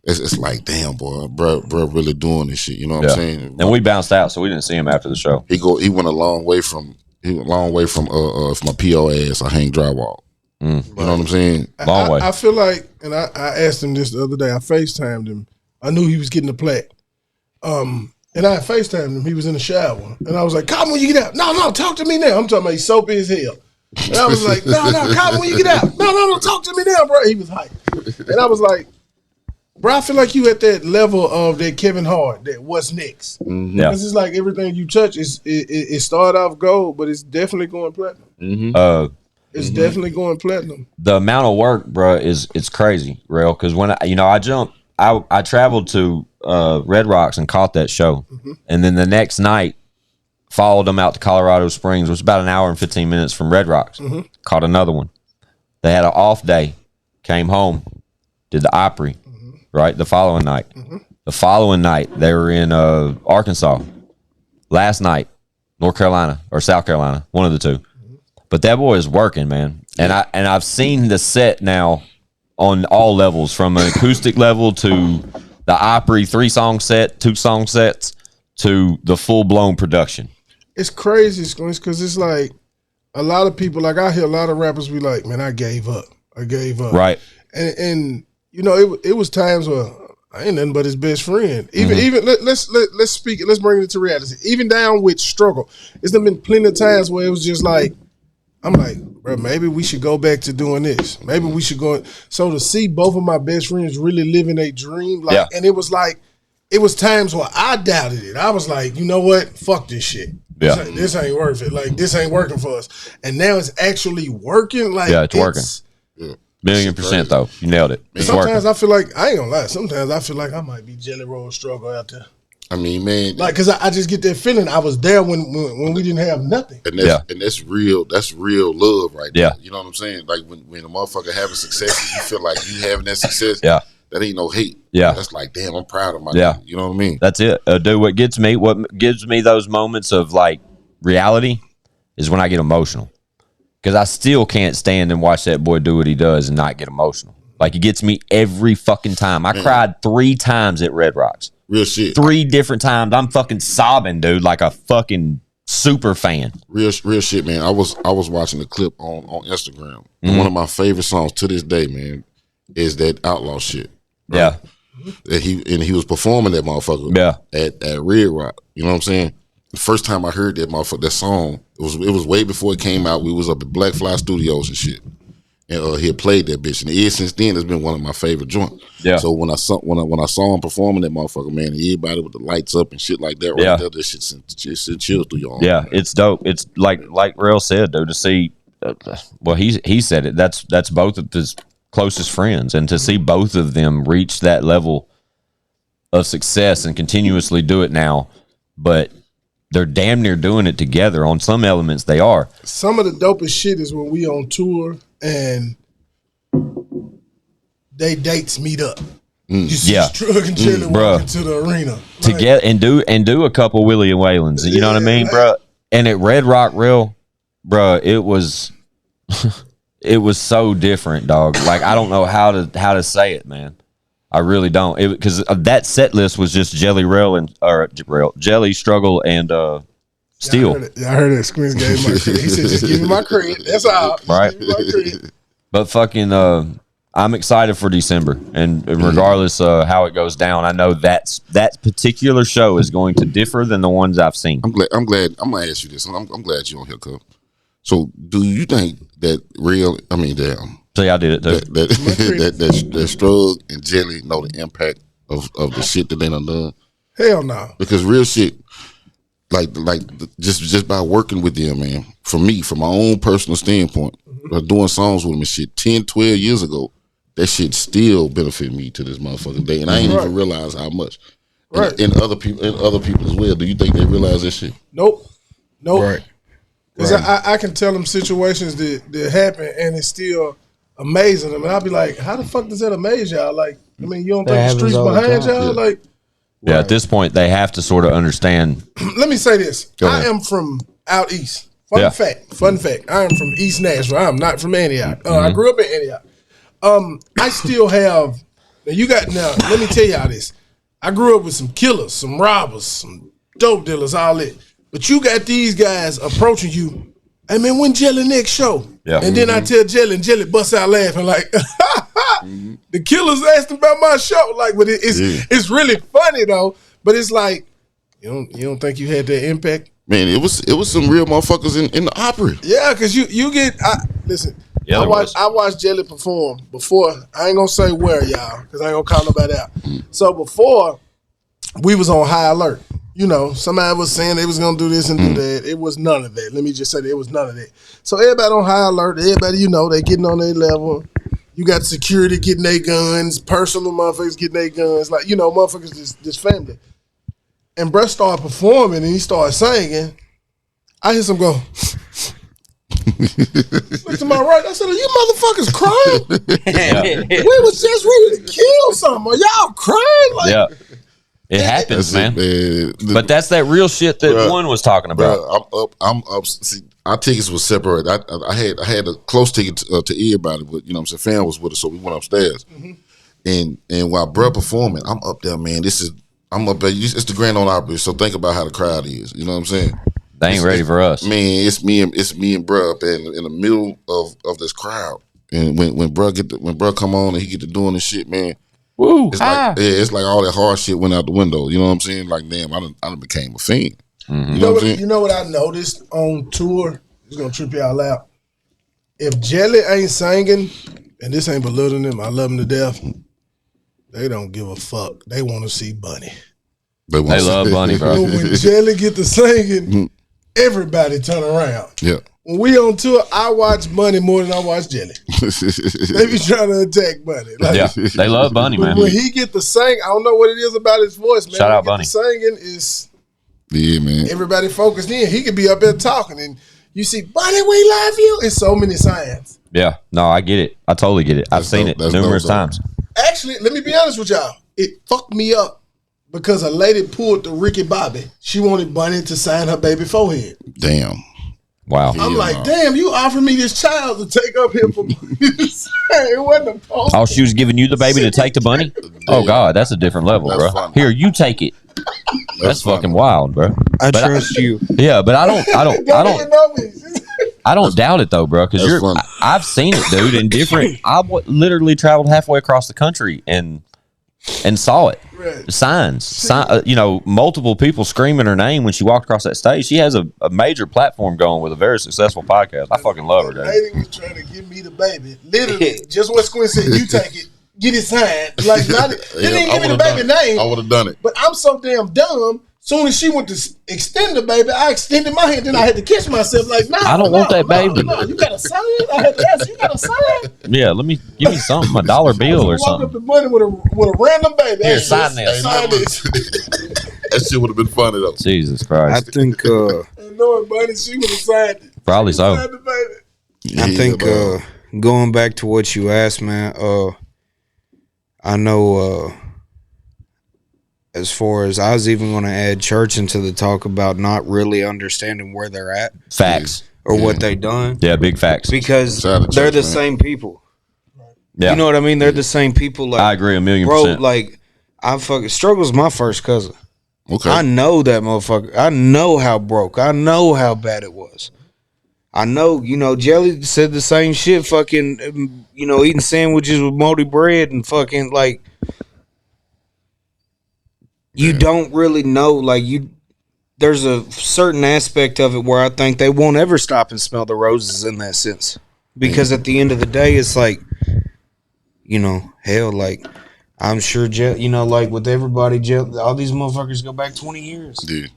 It's like, damn, boy, bro, really doing this shit. You know what I'm saying? And we bounced out, so we didn't see him after the show. He went a long way from my PO ass. I hang drywall. You know what I'm saying? Long way. I feel like, and I asked him this the other day. I FaceTimed him. I knew he was getting a plaque. And I FaceTimed him. He was in the shower. And I was like, "Come when you get out." No, talk to me now. I'm talking about he's soapy as hell. And I was like, no, come when you get out. No, talk to me now, bro. He was hyped. And I was like, bro, I feel like you at that level of that Kevin Hart, that what's next. Because it's like everything you touch it started off gold, but it's definitely going platinum. It's definitely going platinum. The amount of work, bro, it's crazy, Rell. Because when I traveled to Red Rocks and caught that show, and then the next night followed them out to Colorado Springs. It was about an hour and 15 minutes from Red Rocks. Caught another one. They had an off day. Came home, did the Opry, right? The following night. The following night, they were in Arkansas. Last night, North Carolina or South Carolina, one of the two. But that boy is working, man. And I've seen the set now on all levels, from an acoustic level to the Opry 3-song set, 2-song sets, to the full-blown production. It's crazy, because it's like a lot of people, like I hear a lot of rappers be like, man, I gave up. Right. And you know, it was times where I ain't nothing but his best friend. Even let's speak it, let's bring it to reality. Even down with struggle. It's been plenty of times where it was just like, I'm like, bro, maybe we should go back to doing this. Maybe we should go. So to see both of my best friends really living a dream, like, and it was like, it was times where I doubted it. I was like, you know what? Fuck this shit. This ain't worth it. Like, this ain't working for us. And now it's actually working. Like, it's working. $1,000,000% though. You nailed it. It's sometimes working. I feel like, I ain't gonna lie, sometimes I feel like I might be Jelly Roll struggle out there. I mean, man, like, cause I just get that feeling I was there when we didn't have nothing. And that's real love right there. Yeah. You know what I'm saying? Like when a motherfucker having success, you feel like you having that success. Yeah. That ain't no hate. Yeah. That's like, damn, I'm proud of my dude. You know what I mean? That's it. Dude, what gives me those moments of like reality is when I get emotional. Because I still can't stand and watch that boy do what he does and not get emotional. Like, it gets me every fucking time. I cried 3 times at Red Rocks. Real shit. 3 different times. I'm fucking sobbing, dude, like a fucking super fan. Real shit, man. I was watching the clip on Instagram. And one of my favorite songs to this day, man, is that Outlaw shit. Right? Yeah. That he was performing that motherfucker at Red Rock. You know what I'm saying? The first time I heard that motherfucker, that song, it was way before it came out. We was up at Black Fly Studios and shit. And he had played that bitch, and ever since then, it's been one of my favorite joints. Yeah. So when I saw him performing that motherfucker, man, everybody with the lights up and shit like that, right there, that shit sent chills through your arm. Yeah, it's dope. It's like Rell said, though, to see. Well, he said it. That's both of his closest friends, and to see both of them reach that level of success and continuously do it now, but they're damn near doing it together. On some elements, they are. Some of the dopest shit is when we on tour and they dates meet up. You see Strug and Jelly walk into the arena to get and do a couple Willie and Waylons. You know what I mean, bro? And at Red Rock Rell, bro, it was so different, dog. Like, I don't know how to say it, man. I really don't, because that set list was just Jelly, Jelly, Struggle, and Steel. I heard that. Squeeze gave my credit. He said, "Just give me my credit. That's all." Right. But fucking, I'm excited for December, and regardless how it goes down, I know that particular show is going to differ than the ones I've seen. I'm glad. I'm gonna ask you this. I'm glad you on here, Cub. So, do you think that See, I did it too. That Strug and Jelly know the impact of the shit that they done? Hell no. Because real shit, like just by working with them, man. For me, from my own personal standpoint, doing songs with them and shit 10, 12 years ago, that shit still benefit me to this motherfucking day, and I ain't even realize how much. Right. And other people as well. Do you think they realize that shit? Nope. Right. Because I can tell them situations that happen, and it's still amazing them. And I'll be like, how the fuck does that amaze y'all? Like, I mean, you don't think the streets behind y'all? Yeah. Like, yeah, at this point, they have to sort of understand. Let me say this. I am from out east. Fun fact. I am from East Nashville. I'm not from Antioch. I grew up in Antioch. I still have, let me tell y'all this. I grew up with some killers, some robbers, some dope dealers, all that. But you got these guys approaching you. Hey, man, when Jelly next show? Yeah. And then I tell Jelly, and Jelly busts out laughing like, the killers asked him about my show. Like, but it's really funny though. But it's like, you don't think you had that impact? Man, it was some real motherfuckers in the Opry. Yeah, because you get listen. Yeah, I watched Jelly perform before. I ain't gonna say where, y'all, because I ain't gonna call nobody out. So before, we was on high alert. You know, somebody was saying they was gonna do this and do that. It was none of that. Let me just say that it was none of that. So everybody on high alert. Everybody, you know, they getting on their level. You got security getting their guns, personal motherfuckers getting their guns. Like, you know, motherfuckers this family. And bruh started performing and he started singing. I hear some go. Look to my right. I said, "Are you motherfuckers crying? We was just ready to kill something. Are y'all crying?" Like, yeah. It happens, man. But that's that real shit that one was talking about. I'm up. See, our tickets was separate. I had a close ticket to everybody, but you know what I'm saying, fan was with us, so we went upstairs. And while bruh performing, I'm up there, man. I'm up there. It's the Grand Ole Opry, so think about how the crowd is. You know what I'm saying? They ain't ready for us. Man, it's me and bruh up there in the middle of this crowd. And when bruh come on and he get to doing this shit, man. Woo! It's like all that hard shit went out the window. You know what I'm saying? Like, damn, I done became a fiend. Mm-hmm. You know what I noticed on tour? It's gonna trip y'all out. If Jelly ain't singing, and this ain't belittling him, I love him to death. They don't give a fuck. They want to see Bunny. They love Bunny, bro. When Jelly get to singing, everybody turn around. Yeah. When we on tour, I watch Bunny more than I watch Jelly. They be trying to attack Bunny. Like, yeah, they love Bunny, man. When he get to sing, I don't know what it is about his voice, man. Shout out Bunny. Singing is, yeah, man. everybody focused in. He could be up there talking, and you see, Bunny, we love you. It's so many signs. Yeah, no, I get it. I totally get it. I've seen it numerous times. Actually, let me be honest with y'all. It fucked me up because a lady pulled the Ricky Bobby. She wanted Bunny to sign her baby forehead. Damn. Wow. I'm like, damn, you offered me this child to take up here for me. It wasn't a post. Oh, she was giving you the baby to take the Bunny? Oh, God, that's a different level, That's bro. funny. Here, you take it. That's fucking wild, bro. I trust you. Yeah, but I don't doubt it though, bro. Because I've seen it, dude. In different, literally traveled halfway across the country and saw it. Right. Signs, you know, multiple people screaming her name when she walked across that stage. She has a major platform going with a very successful podcast. I fucking love her, dude. The lady was trying to give me the baby. Literally, just what Squint said. You take it, get it signed. Like, they didn't give me the baby name. I would have done it. But I'm so damn dumb. Soon as she went to extend the baby, I extended my hand. Then I had to catch myself. Like, nah, I don't want that baby. No, you got a sign? I had to ask. You got a sign? Yeah, give me something, a $1 bill or something. Walk up the money with a random baby. Here, sign this. Sign this. That shit would have been funny though. Jesus Christ. I think knowing Bunny, she would have signed it. Probably so. Signed the baby. I think going back to what you asked, man, I know as far as I was even going to add church into the talk about not really understanding where they're at. Facts. Or what they done. Yeah, big facts. Because they're the same people. Yeah. You know what I mean? They're the same people. Like, I agree 1,000,000%. Bro, like, I fucking Struggle's my first cousin. Okay. I know that motherfucker. I know how broke. I know how bad it was. I know, you know, Jelly said the same shit, fucking, you know, eating sandwiches with moldy bread and fucking, like, you don't really know, like, there's a certain aspect of it where I think they won't ever stop and smell the roses in that sense. Because at the end of the day, it's like, you know, hell, like, I'm sure, you know, like, with everybody, all these motherfuckers go back 20 years. Dude.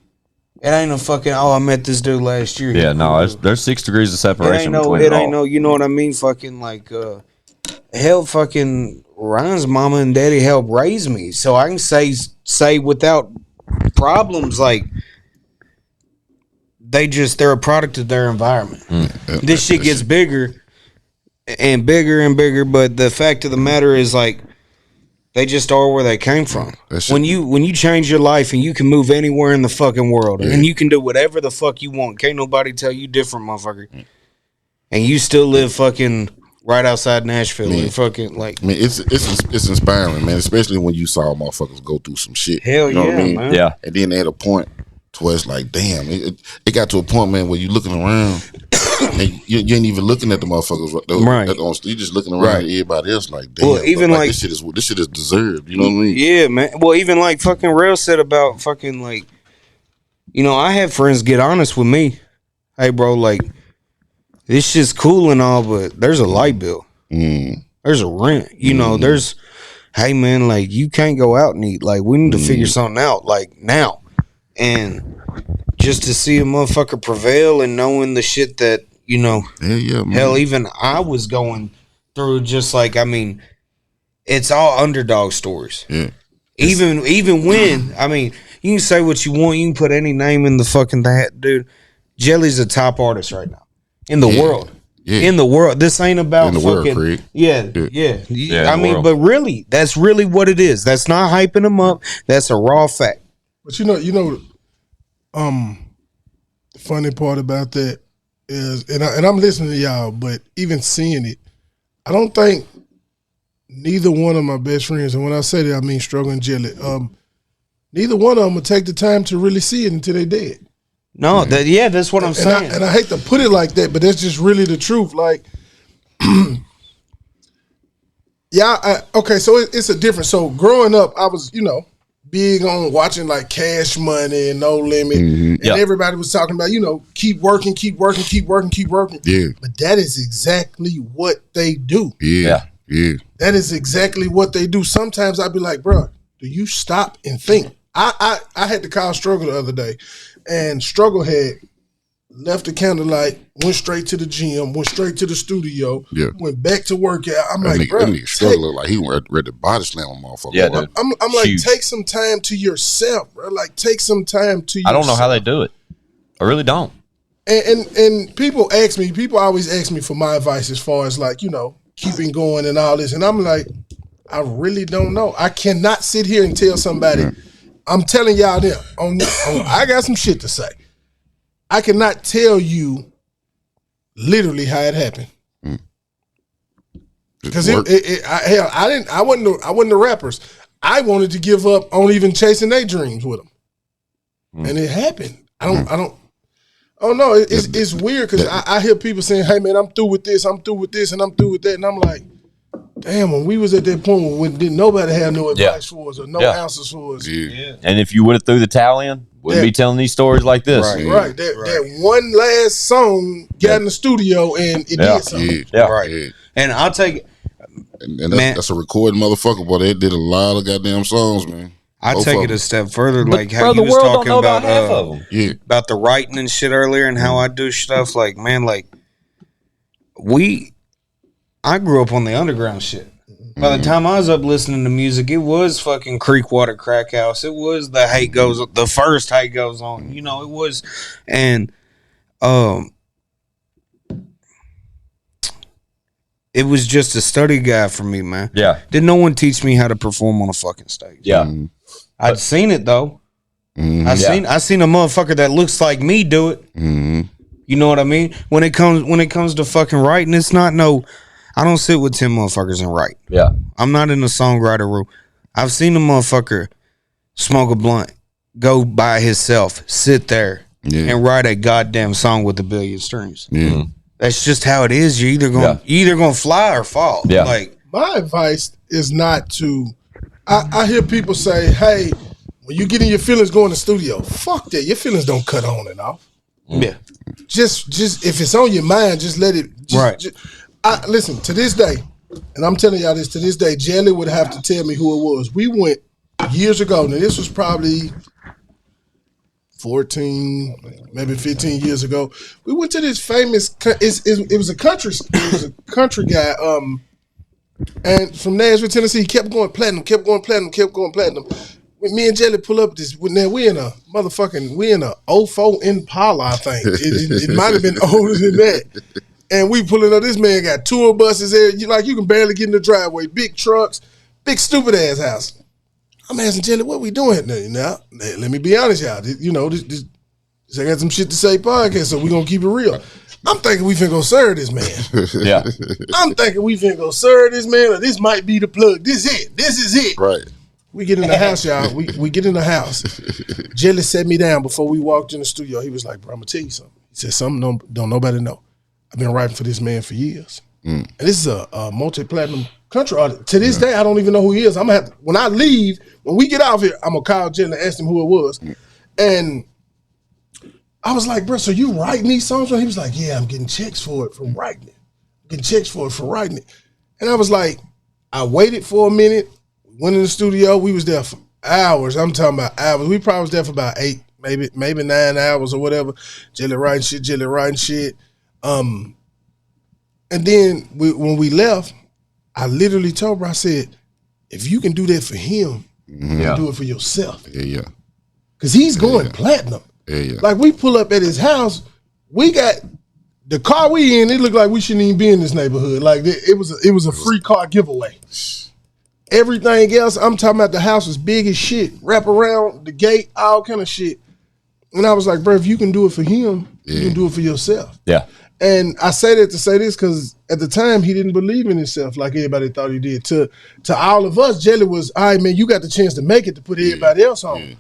It ain't no fucking, I met this dude last year. Yeah, no, there's 6 degrees of separation between it ain't no, you know what I mean? Fucking, like, hell, fucking, Ryan's mama and daddy helped raise me. So I can say without problems, like, they're a product of their environment. This shit gets bigger and bigger and bigger, but the fact of the matter is, like, they just are where they came from. When you change your life and you can move anywhere in the fucking world and you can do whatever the fuck you want, can't nobody tell you different, motherfucker. And you still live fucking right outside Nashville, and fucking, like, I mean, it's inspiring, man. Especially when you saw motherfuckers go through some shit. Hell you know what I mean? man. Yeah. And then at a point to where it's like, damn, it got to a point, man, where you looking around and you ain't even looking at the motherfuckers. Right. You just looking around at everybody else like, damn. Well, even like this shit is deserved. You know what I mean? Yeah, man. Well, even like fucking Rell said about fucking like, I had friends get honest with me. Hey, bro, like this shit's cool and all, but there's a light bill. There's a rent. There's, hey man, like you can't go out and eat. Like we need to figure something out like now. And just to see a motherfucker prevail and knowing the shit that, hell, even I was going through, just like, it's all underdog stories. Yeah. Even when, you can say what you want, you can put any name in the fucking that, dude. Jelly's a top artist right now in the world. Yeah. In the world. This ain't about in the fucking world, Craig. Yeah. But really, that's really what it is. That's not hyping them up. That's a raw fact. But the funny part about that is, and I'm listening to y'all, but even seeing it, I don't think neither one of my best friends, and when I say that I mean Struggle and Jelly, neither one of them will take the time to really see it until they're dead. No, that's what I'm saying. And I hate to put it like that, but that's just really the truth. Like, okay, so it's a difference. So growing up, I was, big on watching like Cash Money and No Limit, and everybody was talking about, keep working. Yeah. But that is exactly what they do. Yeah. That is exactly what they do. Sometimes I'd be like, bro, do you stop and think? I had to call Struggle the other day, and Struggle had left the candlelight, went straight to the gym, went straight to the studio, went back to work. I'm like, bro, Struggle looked like he ready to body slam a motherfucker. Yeah, dude. I'm like, take some time to yourself, bro. Like, take some time to yourself. I don't know how they do it. I really don't. And people always ask me for my advice as far as like, keeping going and all this. And I'm like, I really don't know. I cannot sit here and tell somebody, I'm telling y'all there, I got some shit to say. I cannot tell you literally how it happened. Because I wasn't the rappers. I wanted to give up on even chasing their dreams with them. And it happened. Oh no, it's weird because I hear people saying, hey man, I'm through with this, and I'm through with that. And I'm like, damn, when we was at that point when didn't nobody have no advice for us or no answers for us. Yeah. And if you would have threw the towel in, wouldn't be telling these stories like this. Right. That one last song got in the studio and it did something. Yeah. And I'll take it. And that's a recording motherfucker, boy. They did a lot of goddamn songs, man. I take it a step further, like how you was talking about half of them. About the writing and shit earlier, and how I do stuff. Like, man, like I grew up on the underground shit. By the time I was up listening to music, it was fucking Creekwater Crack House. It was the first Hate Goes On. It was, and it was just a study guide for me, man. Yeah. Did no one teach me how to perform on a fucking stage? Yeah. I'd seen it though. I seen a motherfucker that looks like me do it. You know what I mean? When it comes to fucking writing, it's not I don't sit with 10 motherfuckers and write. Yeah. I'm not in the songwriter room. I've seen a motherfucker smoke a blunt, go by himself, sit there, and write a goddamn song with a billion strings. Yeah. That's just how it is. You're either gonna fly or fall. Yeah. Like, my advice is not to. I hear people say, "Hey, when you get in your feelings, go in the studio." Fuck that. Your feelings don't cut on and off. Yeah. Just if it's on your mind, just let it. Listen, to this day, and I'm telling y'all this, to this day, Jelly would have to tell me who it was. We went years ago. Now this was probably 14, maybe 15 years ago. We went to this famous. It was a country guy. And from Nashville, Tennessee, he kept going platinum. When me and Jelly pull up this, now we in a 04 Impala, I think. It might have been older than that. And we pulling up, this man got tour buses there. You can barely get in the driveway. Big trucks, big stupid ass house. I'm asking Jelly, what we doing now? Let me be honest, y'all. This I got some shit to say podcast, so we gonna keep it real. I'm thinking we finna go serve this man. Yeah. I'm thinking we finna go serve this man, or this might be the plug. This is it. Right. We get in the house, y'all. We get in the house. Jelly set me down before we walked in the studio. He was like, bro, I'm gonna tell you something. He said, something don't nobody know. I've been writing for this man for years. And this is a multi-platinum country artist. To this day, I don't even know who he is. I'm gonna have to, when I leave, when we get out of here, I'm gonna call Jen and ask him who it was. And I was like, bro, so you writing these songs? And he was like, yeah, I'm getting checks for it from writing it. I'm getting checks for it for writing it. And I was like, I waited for a minute, went in the studio. We was there for hours. I'm talking about hours. We probably was there for about 8, maybe 9 hours or whatever. Jelly writing shit. And then when we left, I literally told her, I said, if you can do that for him, you can do it for yourself. Yeah. Because he's going platinum. Yeah. Like, we pull up at his house, we got the car we in, it looked like we shouldn't even be in this neighborhood. Like, it was a free car giveaway. Everything else, I'm talking about, the house was big as shit, wrap around the gate, all kind of shit. And I was like, bro, if you can do it for him, you can do it for yourself. Yeah. And I say that to say this because at the time he didn't believe in himself like everybody thought he did. To all of us, Jelly was, all right, man, you got the chance to make it to put everybody else on.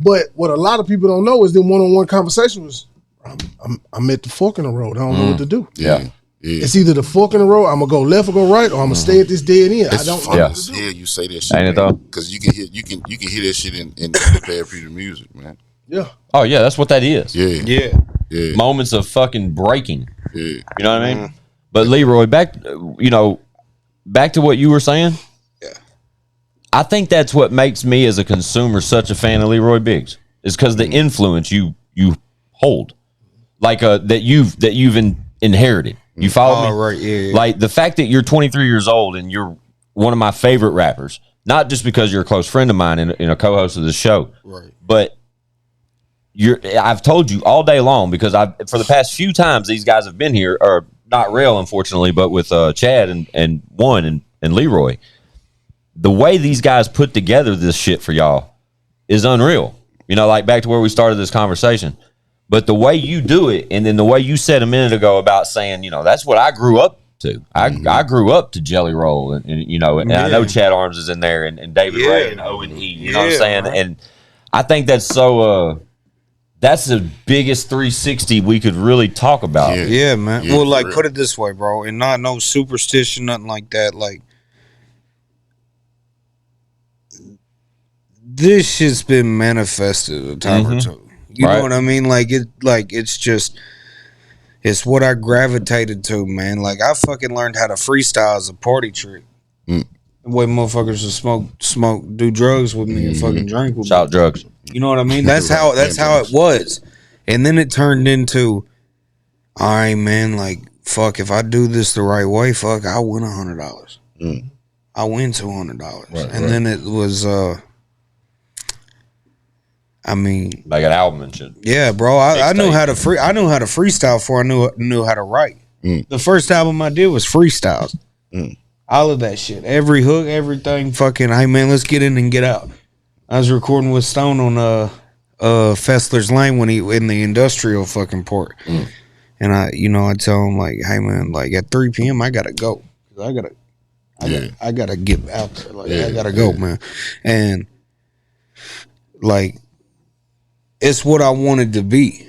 But what a lot of people don't know is the one-on-one conversation was, I'm at the fork in the road. I don't know what to do. Yeah. It's either the fork in the road, I'm gonna go left or go right, or I'm gonna stay at this dead end. It's I don't funny know. as hell you say that shit, Ain't it though? Because you can hear that shit in the therapeutic music, man. Yeah. Oh yeah, that's what that is. Yeah. Moments of fucking breaking. Yeah. You know what I mean? But Leroy, back to what you were saying. Yeah. I think that's what makes me as a consumer such a fan of Leroy Biggs, is because the influence you hold, like that you've inherited. You follow me? Right, yeah. Like the fact that you're 23 years old and you're one of my favorite rappers, not just because you're a close friend of mine and a co-host of the show, Right. but I've told you all day long, because for the past few times these guys have been here, or not Rell, unfortunately, but with Chad and Leroy, the way these guys put together this shit for y'all is unreal. Like back to where we started this conversation. But the way you do it, and then the way you said a minute ago about saying, that's what I grew up to. I grew up to Jelly Roll, and I know Chad Armes is in there, and David Ray and O and E. You know what I'm saying? Right. And I think that's so. That's the biggest 360 we could really talk about. Yeah, man. Yeah, well, like, put it this way, bro, and not no superstition, nothing like that. Like, this shit's been manifested a time or two. You know what I mean? Like, it's what I gravitated to, man. Like, I fucking learned how to freestyle as a party trick. The way motherfuckers will smoke, do drugs with me and fucking drink with me. Shout drugs. You know what I mean? That's how it was. And then it turned into, all right, man, like, fuck, if I do this the right way, fuck, I'll win $100. I win $200. Then it was like an album and shit. Yeah, bro. I knew how to freestyle before I knew how to write. The first album I did was freestyles. All of that shit. Every hook, everything, fucking, hey man, let's get in and get out. I was recording with Stone on Fessler's Lane when he in the industrial fucking port. And I tell him, like, hey man, like at 3 p.m. I gotta go. I gotta get out there. Like, I gotta go, man. And like, it's what I wanted to be.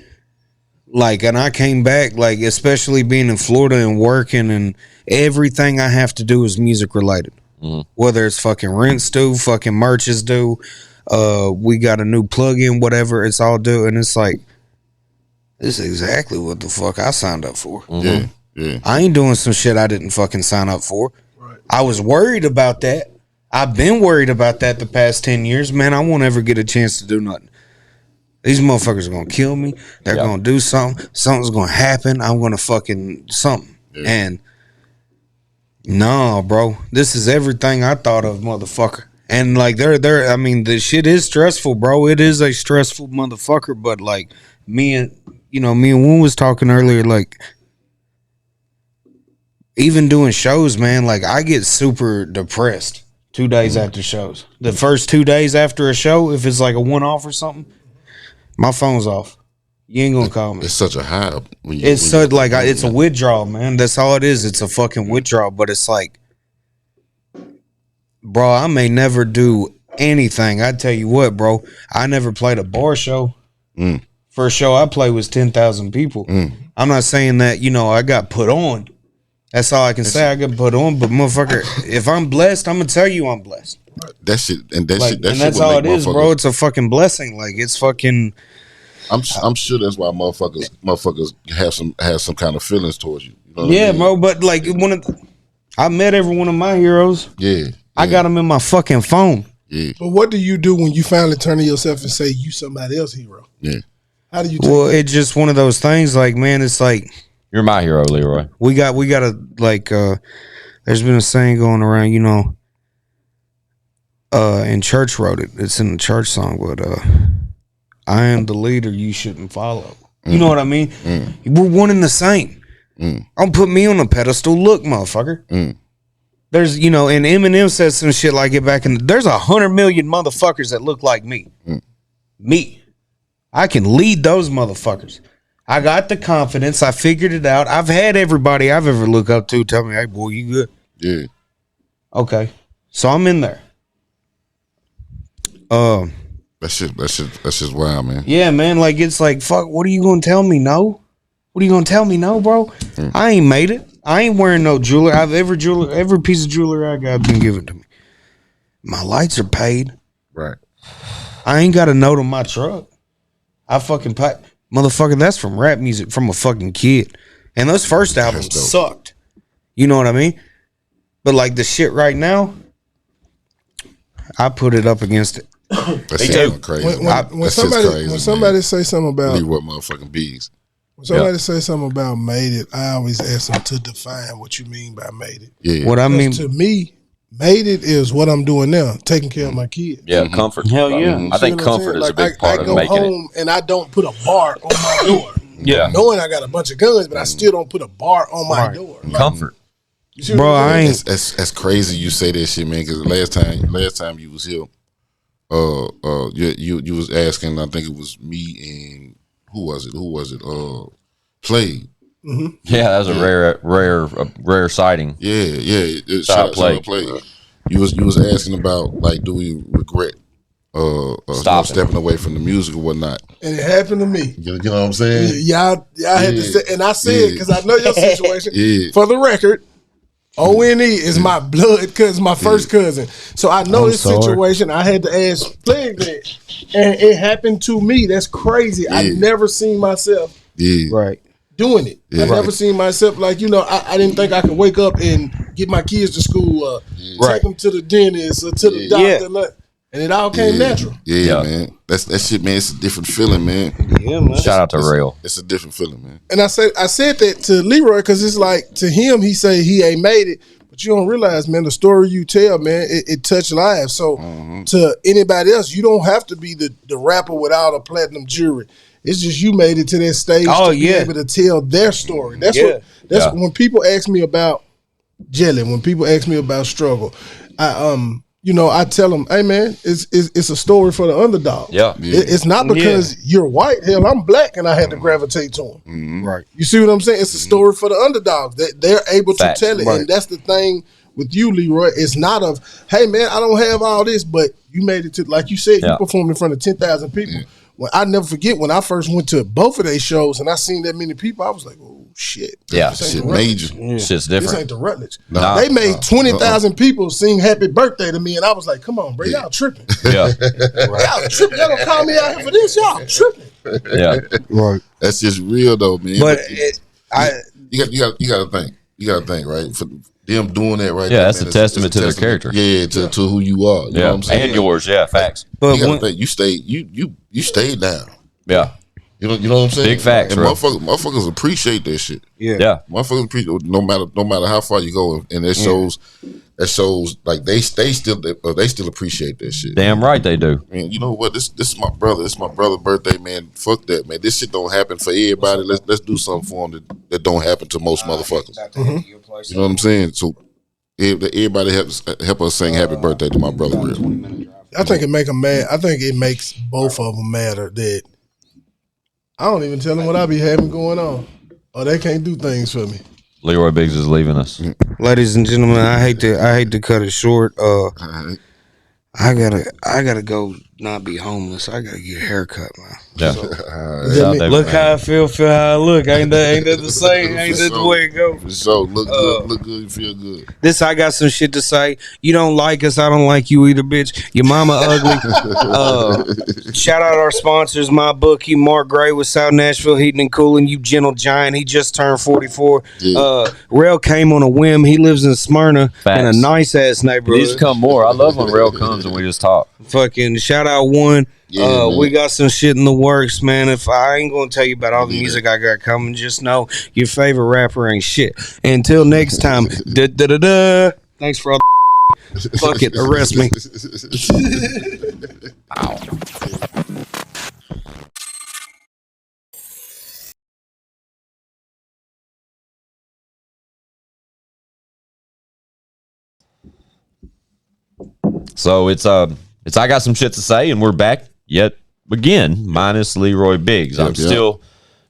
Like, and I came back, like, especially being in Florida and working, and everything I have to do is music related. Whether it's fucking rents due, fucking merch is due, we got a new plug-in, whatever, it's all due. And it's like, this is exactly what the fuck I signed up for. Yeah. I ain't doing some shit I didn't fucking sign up for. Right. I was worried about that. I've been worried about that the past 10 years. Man, I won't ever get a chance to do nothing. These motherfuckers are going to kill me. They're going to do something. Something's going to happen. I'm going to fucking something. And no, bro, this is everything I thought of, motherfucker. And like, the shit is stressful, bro. It is a stressful motherfucker. But like, me and Woon was talking earlier, like, even doing shows, man, like, I get super depressed 2 days after shows. The first 2 days after a show, if it's like a one-off or something, my phone's off. You ain't gonna call me. It's such a high up. It's a withdrawal, man. That's all it is. It's a fucking withdrawal. But it's like, bro, I may never do anything. I tell you what, bro, I never played a bar show. First show I played was 10,000 people. I'm not saying that, I got put on. That's all I can say. I got put on, but motherfucker, if I'm blessed, I'm gonna tell you I'm blessed. That shit and that Like, shit. That and shit that's will all make it is, motherfuckers- bro. It's a fucking blessing. Like it's fucking. I'm sure that's why motherfuckers have some kind of feelings towards you. You know what I Yeah, mean? bro. But like I met every one of my heroes. Yeah, I got them in my fucking phone. Yeah. But what do you do when you finally turn to yourself and say you somebody else's hero? Yeah. How do you take Well, it's just one of those things. Like, man, it's like You're my hero, Leroy. we gotta like. There's been a saying going around, and Church wrote it. It's in the church song, but I am the leader you shouldn't follow. You know what I mean? We're one and the same. Don't put me on a pedestal. Look, motherfucker. There's, and Eminem says some shit like it back in. There's 100 million motherfuckers that look like me. Me. I can lead those motherfuckers. I got the confidence. I figured it out. I've had everybody I've ever looked up to tell me, "Hey, boy, you good?" Yeah. Okay, so I'm in there. That's just wild, man. Yeah, man. Like it's like, fuck. What are you gonna tell me? No. What are you gonna tell me? No, bro. I ain't made it. I ain't wearing no jewelry. Every piece of jewelry I got been given to me. My lights are paid. Right. I ain't got a note on my truck. I fucking pay. Motherfucker, that's from rap music from a fucking kid. And those first albums sucked. You know what I mean? But like the shit right now, I put it up against it. That shit crazy. When somebody say something about Leroy motherfucking bees. When somebody say something about made it, I always ask them to define what you mean by made it. Yeah. What I mean to me, made it is what I'm doing now, taking care of my kids. Yeah, comfort. Hell yeah. I think comfort is a big part of making it. I go home and I don't put a bar on my door. Yeah. Knowing I got a bunch of guns, but I still don't put a bar on my door. Comfort. Bro, I ain't. That's crazy. You say that shit, man. Because last time you was here, you was asking. I think it was me and who was it? Play. Yeah, that was a rare sighting. Yeah. Shout out Play. You was asking about like, do we regret stepping away from the music or whatnot? And it happened to me. You know what I'm saying? Y'all had to say, and I said because I know your situation. Yeah. For the record, ONE is my blood cousin, my first cousin. So I know this situation. I had to ask Plague that. And it happened to me. That's crazy. Yeah. I never seen myself doing it. Yeah. I never seen myself like, I didn't think I could wake up and get my kids to school, take them to the dentist or to the doctor. And it all came natural. Yeah, man. That shit, man. It's a different feeling, man. Yeah, man. Shout out to Rell. It's a different feeling, man. And I said that to Leroy because it's like to him he say he ain't made it, but you don't realize, man, the story you tell, man, it touched lives. So to anybody else, you don't have to be the rapper without a platinum jury. It's just you made it to that stage to be able to tell their story. That's when people ask me about jelly, when people ask me about struggle, I tell them, hey man, it's a story for the underdog. Yeah. It's not because you're white. Hell, I'm black and I had to gravitate to them. Right. You see what I'm saying? It's a story for the underdogs that they're able to tell it. Right. And that's the thing with you, Leroy. It's not of, hey man, I don't have all this, but you made it to, like you said, you performed in front of 10,000 people. When I never forget when I first went to both of their shows and I seen that many people, I was like, oh shit. Yeah. Shit major. Shit's This different. ain't the Rutledge. Nah. They made 20,000 people sing happy birthday to me, and I was like, come on, bro, y'all tripping. Yeah. Y'all tripping. Y'all don't call me out here for this. Y'all tripping. Yeah. Right. That's just real though, man. But you got to think, right? For them doing that right Yeah, there, that's man, a testament to their character. Yeah, to who you are. You know what I'm saying? And yours, facts. but You when, gotta think, you stayed down. Yeah. You know what I'm saying? Big facts, and bro. motherfuckers appreciate that shit. Yeah. Motherfuckers appreciate no matter how far you go, and it shows like they still appreciate that shit. Damn right they do. Man, you know what? This is my brother. This is my brother's birthday, man. Fuck that, man. This shit don't happen for everybody. Let's do something for them that don't happen to most motherfuckers. You know what I'm saying? So everybody help us sing happy birthday to my brother. I think it make them mad. I think it makes both of them madder that I don't even tell them what I be having going on, or they can't do things for me. Leroy Biggs is leaving us. ladies and gentlemen, I hate to cut it short. I gotta go not be homeless. I gotta get a haircut, man. Yeah. Look how I feel how I look. Ain't that the same? Ain't that the way it go? So look good, look good, feel good. This I got some shit to say. You don't like us, I don't like you either, bitch. Your mama ugly. Shout out our sponsors, MyBookie, Mark Gray with South Nashville Heating and Cooling. You gentle giant. He just turned 44. Yeah. Rell came on a whim. He lives in Smyrna Facts. in a nice ass neighborhood. These come more. I love when Rell comes and we just talk. Fucking shout out one. Yeah, we got some shit in the works, man. If I ain't gonna tell you about all the music I got coming, just know your favorite rapper ain't shit. Until next time, thanks for all the fuck it, arrest me. So it's I got some shit to say, and we're back yet again, minus Leroy Biggs. I'm still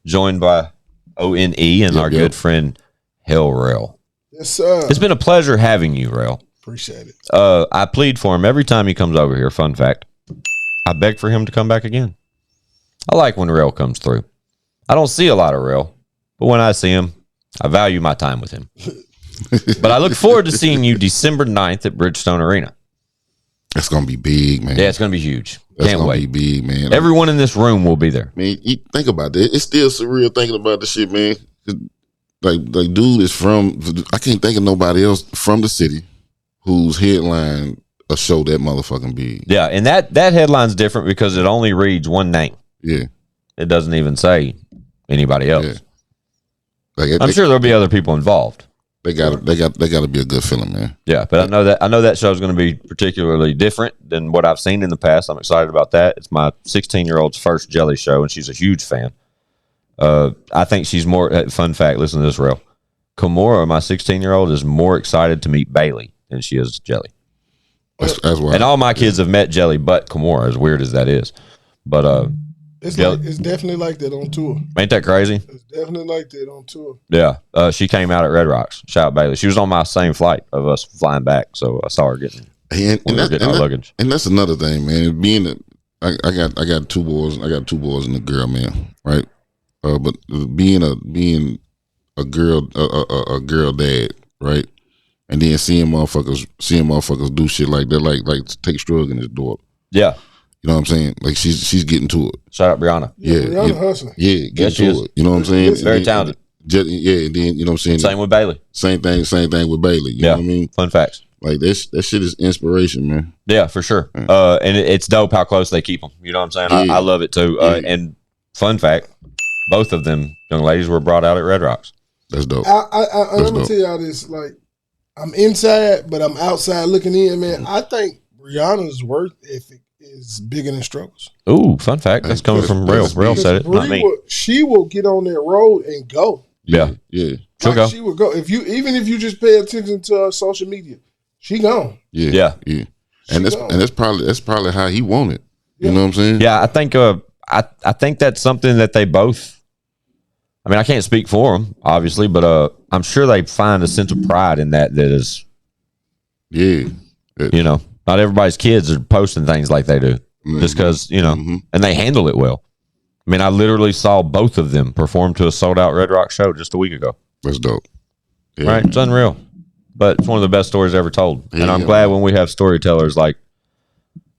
joined by ONE and our good friend Rell. Yes, sir. It's been a pleasure having you, Rell. Appreciate it. I plead for him every time he comes over here. Fun fact. I beg for him to come back again. I like when Rell comes through. I don't see a lot of Rell, but when I see him, I value my time with him. But I look forward to seeing you December 9th at Bridgestone Arena. It's gonna be big, man. Yeah, it's gonna be huge. That's Can't gonna wait. be big, man. Everyone in this room will be there. Man, you think about that. It's still surreal thinking about the shit, man. Like dude is from. I can't think of nobody else from the city whose headline a show that motherfucking big. Yeah, and that headline's different because it only reads one name. Yeah, it doesn't even say anybody else. Yeah. Like, I'm sure there'll be other people involved. They got to be a good feeling, man. Yeah, but I know that show's going to be particularly different than what I've seen in the past. I'm excited about that. It's my 16-year-old's first Jelly show, and she's a huge fan. I think she's more. Fun fact: listen to this, Rell. Kimura, my 16-year-old, is more excited to meet Bailey than she is Jelly. That's why. And all my kids have met Jelly, but Kimura, as weird as that is. But it's definitely like that on tour. Ain't that crazy? It's definitely like that on tour. Yeah. She came out at Red Rocks. Shout out Bailey. She was on my same flight of us flying back, so I saw her getting our luggage. And that's another thing, man. I got two boys. I got 2 boys and a girl, man. Right. But being a girl dad, right, and then seeing motherfuckers do shit like that, like take Strug in his daughter. Yeah. You know what I'm saying? Like she's getting to it. Shout out Brianna. Yeah, Brianna hustling. Yeah, getting to it. You know what I'm saying? Very talented. Yeah, and then you know what I'm saying. Same with Bailey. Same thing with Bailey. You know what I mean? Fun facts. Like that shit is inspiration, man. Yeah, for sure. And it's dope how close they keep them. You know what I'm saying? Yeah. I love it too. And fun fact, both of them young ladies were brought out at Red Rocks. That's dope. I'm gonna tell y'all this. Like, I'm inside, but I'm outside looking in, man. I think Brianna's work ethic is bigger than Struggles. Ooh, fun fact. That's coming from Rell. Rell said it, not me. She will get on that road and go. Yeah. She'll go. She will go. Even if you just pay attention to her social media, she gone. Yeah. And that's probably how he wanted. You know what I'm saying? Yeah, I think I think that's something that they both. I mean, I can't speak for them, obviously, but I'm sure they find a sense of pride in that is. Yeah. You know, not everybody's kids are posting things like they do just because, you know, and they handle it well. I mean, I literally saw both of them perform to a sold-out Red Rock show just a week ago. That's dope. Yeah. Right? It's unreal. But it's one of the best stories ever told. And I'm glad when we have storytellers like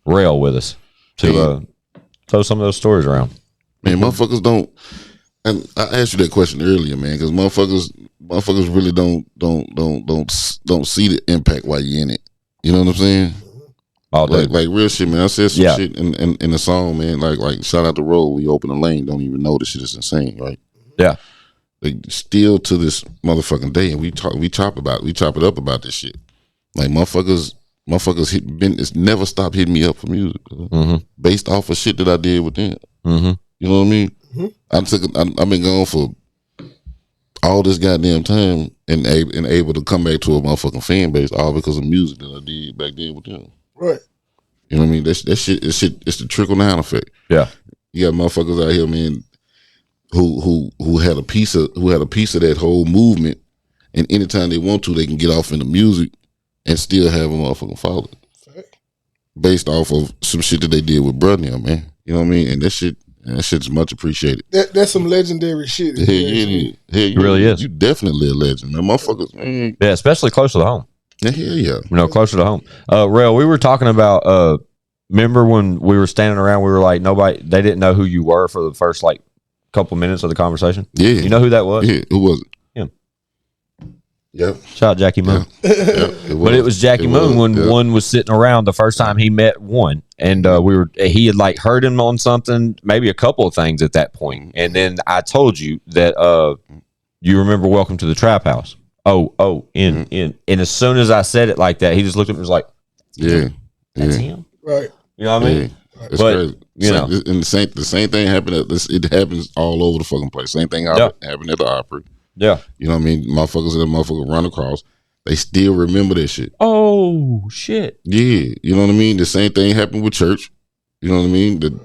Rell with us to throw some of those stories around. Man, motherfuckers don't. And I asked you that question earlier, man, because motherfuckers really don't see the impact while you're in it. You know what I'm saying? Like real shit, man. I said some shit in the song, man. Like shout out to Roll. We open the lane, don't even know this shit is insane, right? Yeah. Like still to this motherfucking day, and we chop it up about this shit. Like motherfuckers it's never stopped hitting me up for music based off of shit that I did with them. You know what I mean? I've been gone for all this goddamn time and able to come back to a motherfucking fan base all because of music that I did back then with them. Right. You know what I mean? That shit. It's the trickle down effect. Yeah. You got motherfuckers out here, man, who had a piece of that whole movement, and anytime they want to, they can get off into music and still have a motherfucking following. based off of some shit that they did with Brudnell, man. You know what I mean? And that shit's much appreciated. That's some legendary shit. It really is. You definitely a legend, man. Motherfuckers, man. Yeah, especially closer to home. Yeah, yeah. Closer to home. Rell, we were talking about. Remember when we were standing around? We were like, they didn't know who you were for the first like couple minutes of the conversation. Yeah, you know who that was? Yeah, who was it? Him. Yep. Shout out Jackie Moon. Yeah. But it was Jackie Moon when one was sitting around the first time he met one, and he had like heard him on something, maybe a couple of things at that point, and then I told you that you remember Welcome to the Trap House. And as soon as I said it like that, he just looked at me and was like, that's him, right? You know what I mean? It's crazy. And the same thing happened it happens all over the fucking place. Same thing happened at the Opry. Yeah. You know what I mean? Motherfuckers run across. They still remember that shit. Oh shit. Yeah. You know what I mean? The same thing happened with church. You know what I mean?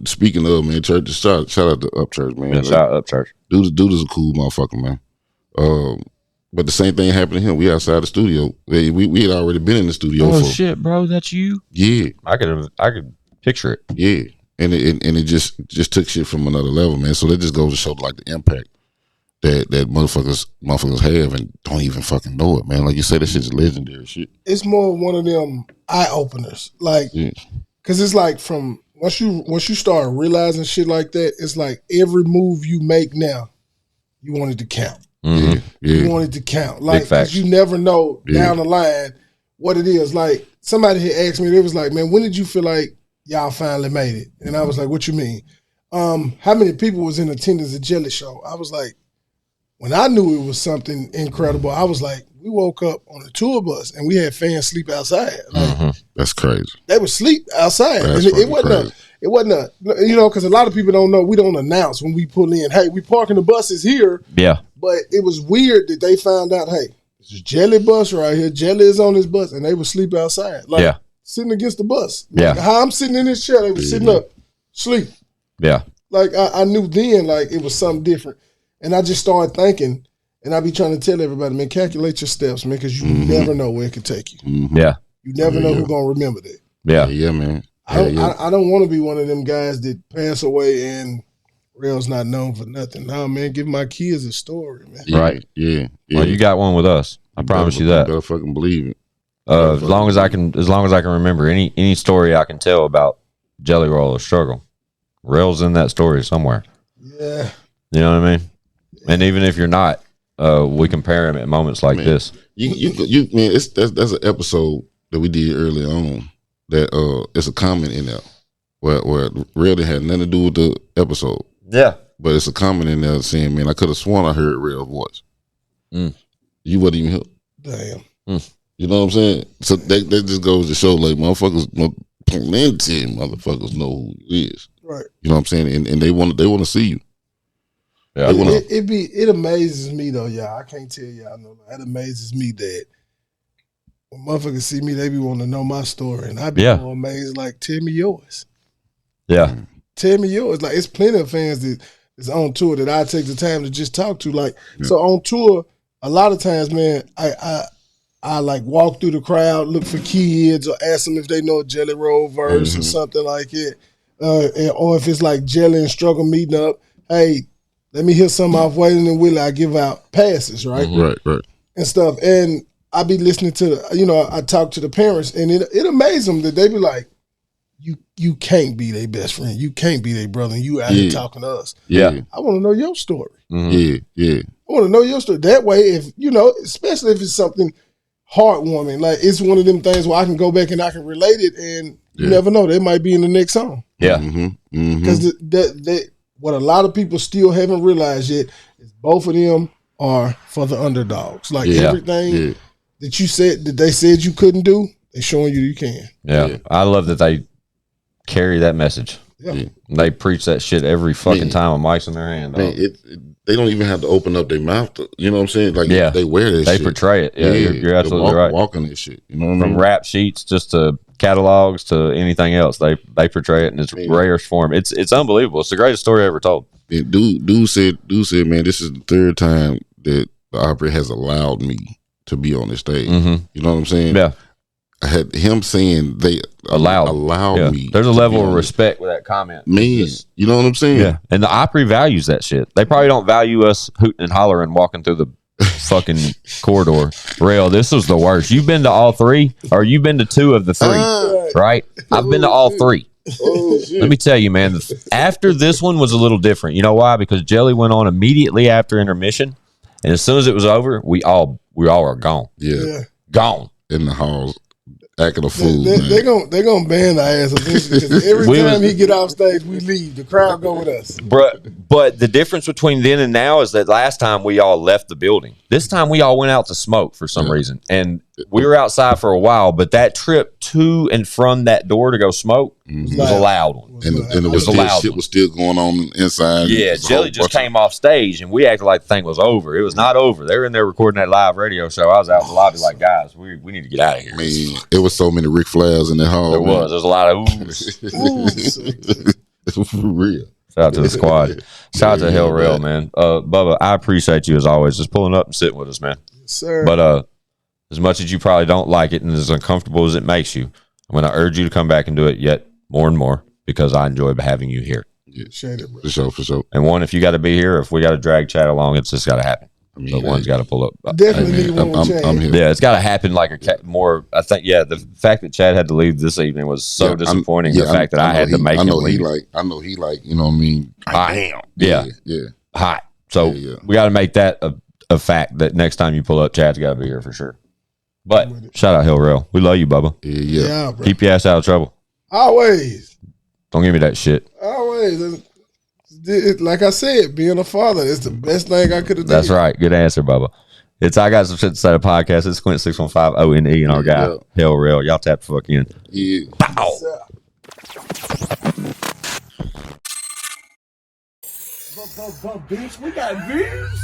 Speaking of, man, church, shout out to Up Church, man. Yeah, shout out Up Church. Dude is a cool motherfucker, man. But the same thing happened to him. We outside the studio. We had already been in the studio. Oh shit, bro, that's you? Yeah. I could picture it. Yeah. And it just took shit from another level, man. So that just goes to show like the impact that motherfuckers have and don't even fucking know it, man. Like you said, that shit's legendary shit. It's more one of them eye openers, like, cause it's like from once you start realizing shit like that, it's like every move you make now, you want it to count. Mm-hmm. Yeah. You want it to count, like, cause you never know down the line what it is. Like somebody had asked me, they was like, "Man, when did you feel like y'all finally made it?" And I was like, "What you mean? How many people was in attendance at Jelly Show?" I was like, when I knew it was something incredible, I was like, we woke up on a tour bus and we had fans sleep outside. Like, that's crazy. They would sleep outside. That's and it wasn't because a lot of people don't know, we don't announce when we pull in, hey, we parking the buses here. Yeah. But it was weird that they found out, hey, this is Jelly bus right here. Jelly is on this bus, and they would sleep outside. Like sitting against the bus. Like, how I'm sitting in this chair, they were sitting up, sleep. Yeah. Like I knew then, like it was something different. And I just started thinking, and I be trying to tell everybody, man, calculate your steps, man, because you never know where it could take you. Yeah. You never know who's going to remember that. Yeah. Yeah, man. I don't want to be one of them guys that pass away and Rell's not known for nothing. No, man, give my kids a story, man. Right. Yeah. Well, you got one with us. I promise you that. You better fucking believe it. As long as I can remember any story I can tell about Jelly Roll or Struggle, Rell's in that story somewhere. Yeah. You know what I mean? And even if you're not, we compare him at moments like this. You man, that's an episode that we did early on that it's a comment in there where it really had nothing to do with the episode. Yeah. But it's a comment in there saying, man, I could have sworn I heard Rell's voice. You wasn't even here. Damn. You know what I'm saying? So that just goes to show, like, plenty motherfuckers know who he is. Right. You know what I'm saying? And they want to see you. Yeah. It amazes me though, y'all. I can't tell y'all no. It amazes me that when motherfuckers see me, they be wanting to know my story, and I be more amazed. Like, tell me yours. Yeah. Tell me yours. Like, it's plenty of fans that's on tour that I take the time to just talk to. Like, so on tour, a lot of times, man, I like walk through the crowd, look for kids, or ask them if they know a Jelly Roll verse or something like it, or if it's like Jelly and Struggle meeting up. Hey, let me hear something off Waylon and Willie. I give out passes, right? Right. And stuff. And I be listening to I talk to the parents, and it amazes them that they be like, you can't be their best friend. You can't be their brother. And you out here talking to us. Yeah. I want to know your story. Yeah. I want to know your story. That way, if especially if it's something heartwarming, like it's one of them things where I can go back and I can relate it, and you never know, they might be in the next song. Yeah. Because what a lot of people still haven't realized yet is both of them are for the underdogs. Like everything that you said that they said you couldn't do, they're showing you can. Yeah. I love that they carry that message. Yeah. They preach that shit every fucking time with mics in their hand. Man, they don't even have to open up their mouth to, you know what I'm saying? Like they wear that shit. They portray it. Yeah, you're absolutely right. Walking this shit. You know what I mean? From rap sheets just to catalogs to anything else, they portray it in its rarest form. It's unbelievable. It's the greatest story ever told. And dude said, man, this is the third time that the Opry has allowed me to be on the stage. You know what I'm saying? Yeah. I had him saying they allow me. There's a level of respect with that comment. Man, you know what I'm saying? Yeah. And the Opry values that shit. They probably don't value us hooting and hollering walking through the fucking corridor. Rell, this was the worst. You've been to all three, or you've been to two of the three, right? I've been to all three. Let me tell you, man, after this one was a little different. You know why? Because Jelly went on immediately after intermission, and as soon as it was over, we all are gone. Yeah. Gone. In the halls. Acting a fool. They're gonna ban our ass eventually because every time he get off stage, we leave. The crowd go with us. But the difference between then and now is that last time we all left the building. This time we all went out to smoke for some reason, and we were outside for a while. But that trip to and from that door to go smoke was a loud one. And it was loud. Shit was still going on inside. Yeah, Jelly just came off stage, and we acted like the thing was over. It was not over. They were in there recording that live radio show. I was out in the lobby like, guys, we need to get out of here. Man, it was so many Ric Flairs in the hall. There was. There was a lot of oohs. For real. Shout out to the squad. Shout out to Hell Rell, man. Bubba, I appreciate you as always. Just pulling up and sitting with us, man. Yes, sir. But as much as you probably don't like it and as uncomfortable as it makes you, I'm going to urge you to come back and do it yet more and more because I enjoy having you here. Yeah, for sure. And one, if you got to be here, if we got to drag Chad along, it's just got to happen. I mean, but one's got to pull up. Definitely need one with Chad. I'm here. Yeah, it's got to happen like more. I think. Yeah, the fact that Chad had to leave this evening was so disappointing. The fact that I had to make him leave. I know he like. You know what I mean? Damn. Yeah. Hot. So we got to make that a fact that next time you pull up, Chad's got to be here for sure. But shout out Hell Rell. We love you, Bubba. Yeah. Keep your ass out of trouble. Always. Don't give me that shit. Always. Like I said, being a father is the best thing I could have done. That's right. Good answer, Bubba. It's I Got Some Shit to Say, the podcast. It's Quint 615 ONE and our guy, Hell Rell. Y'all tap the fuck in. Yeah. Bow. Bitch, we got views.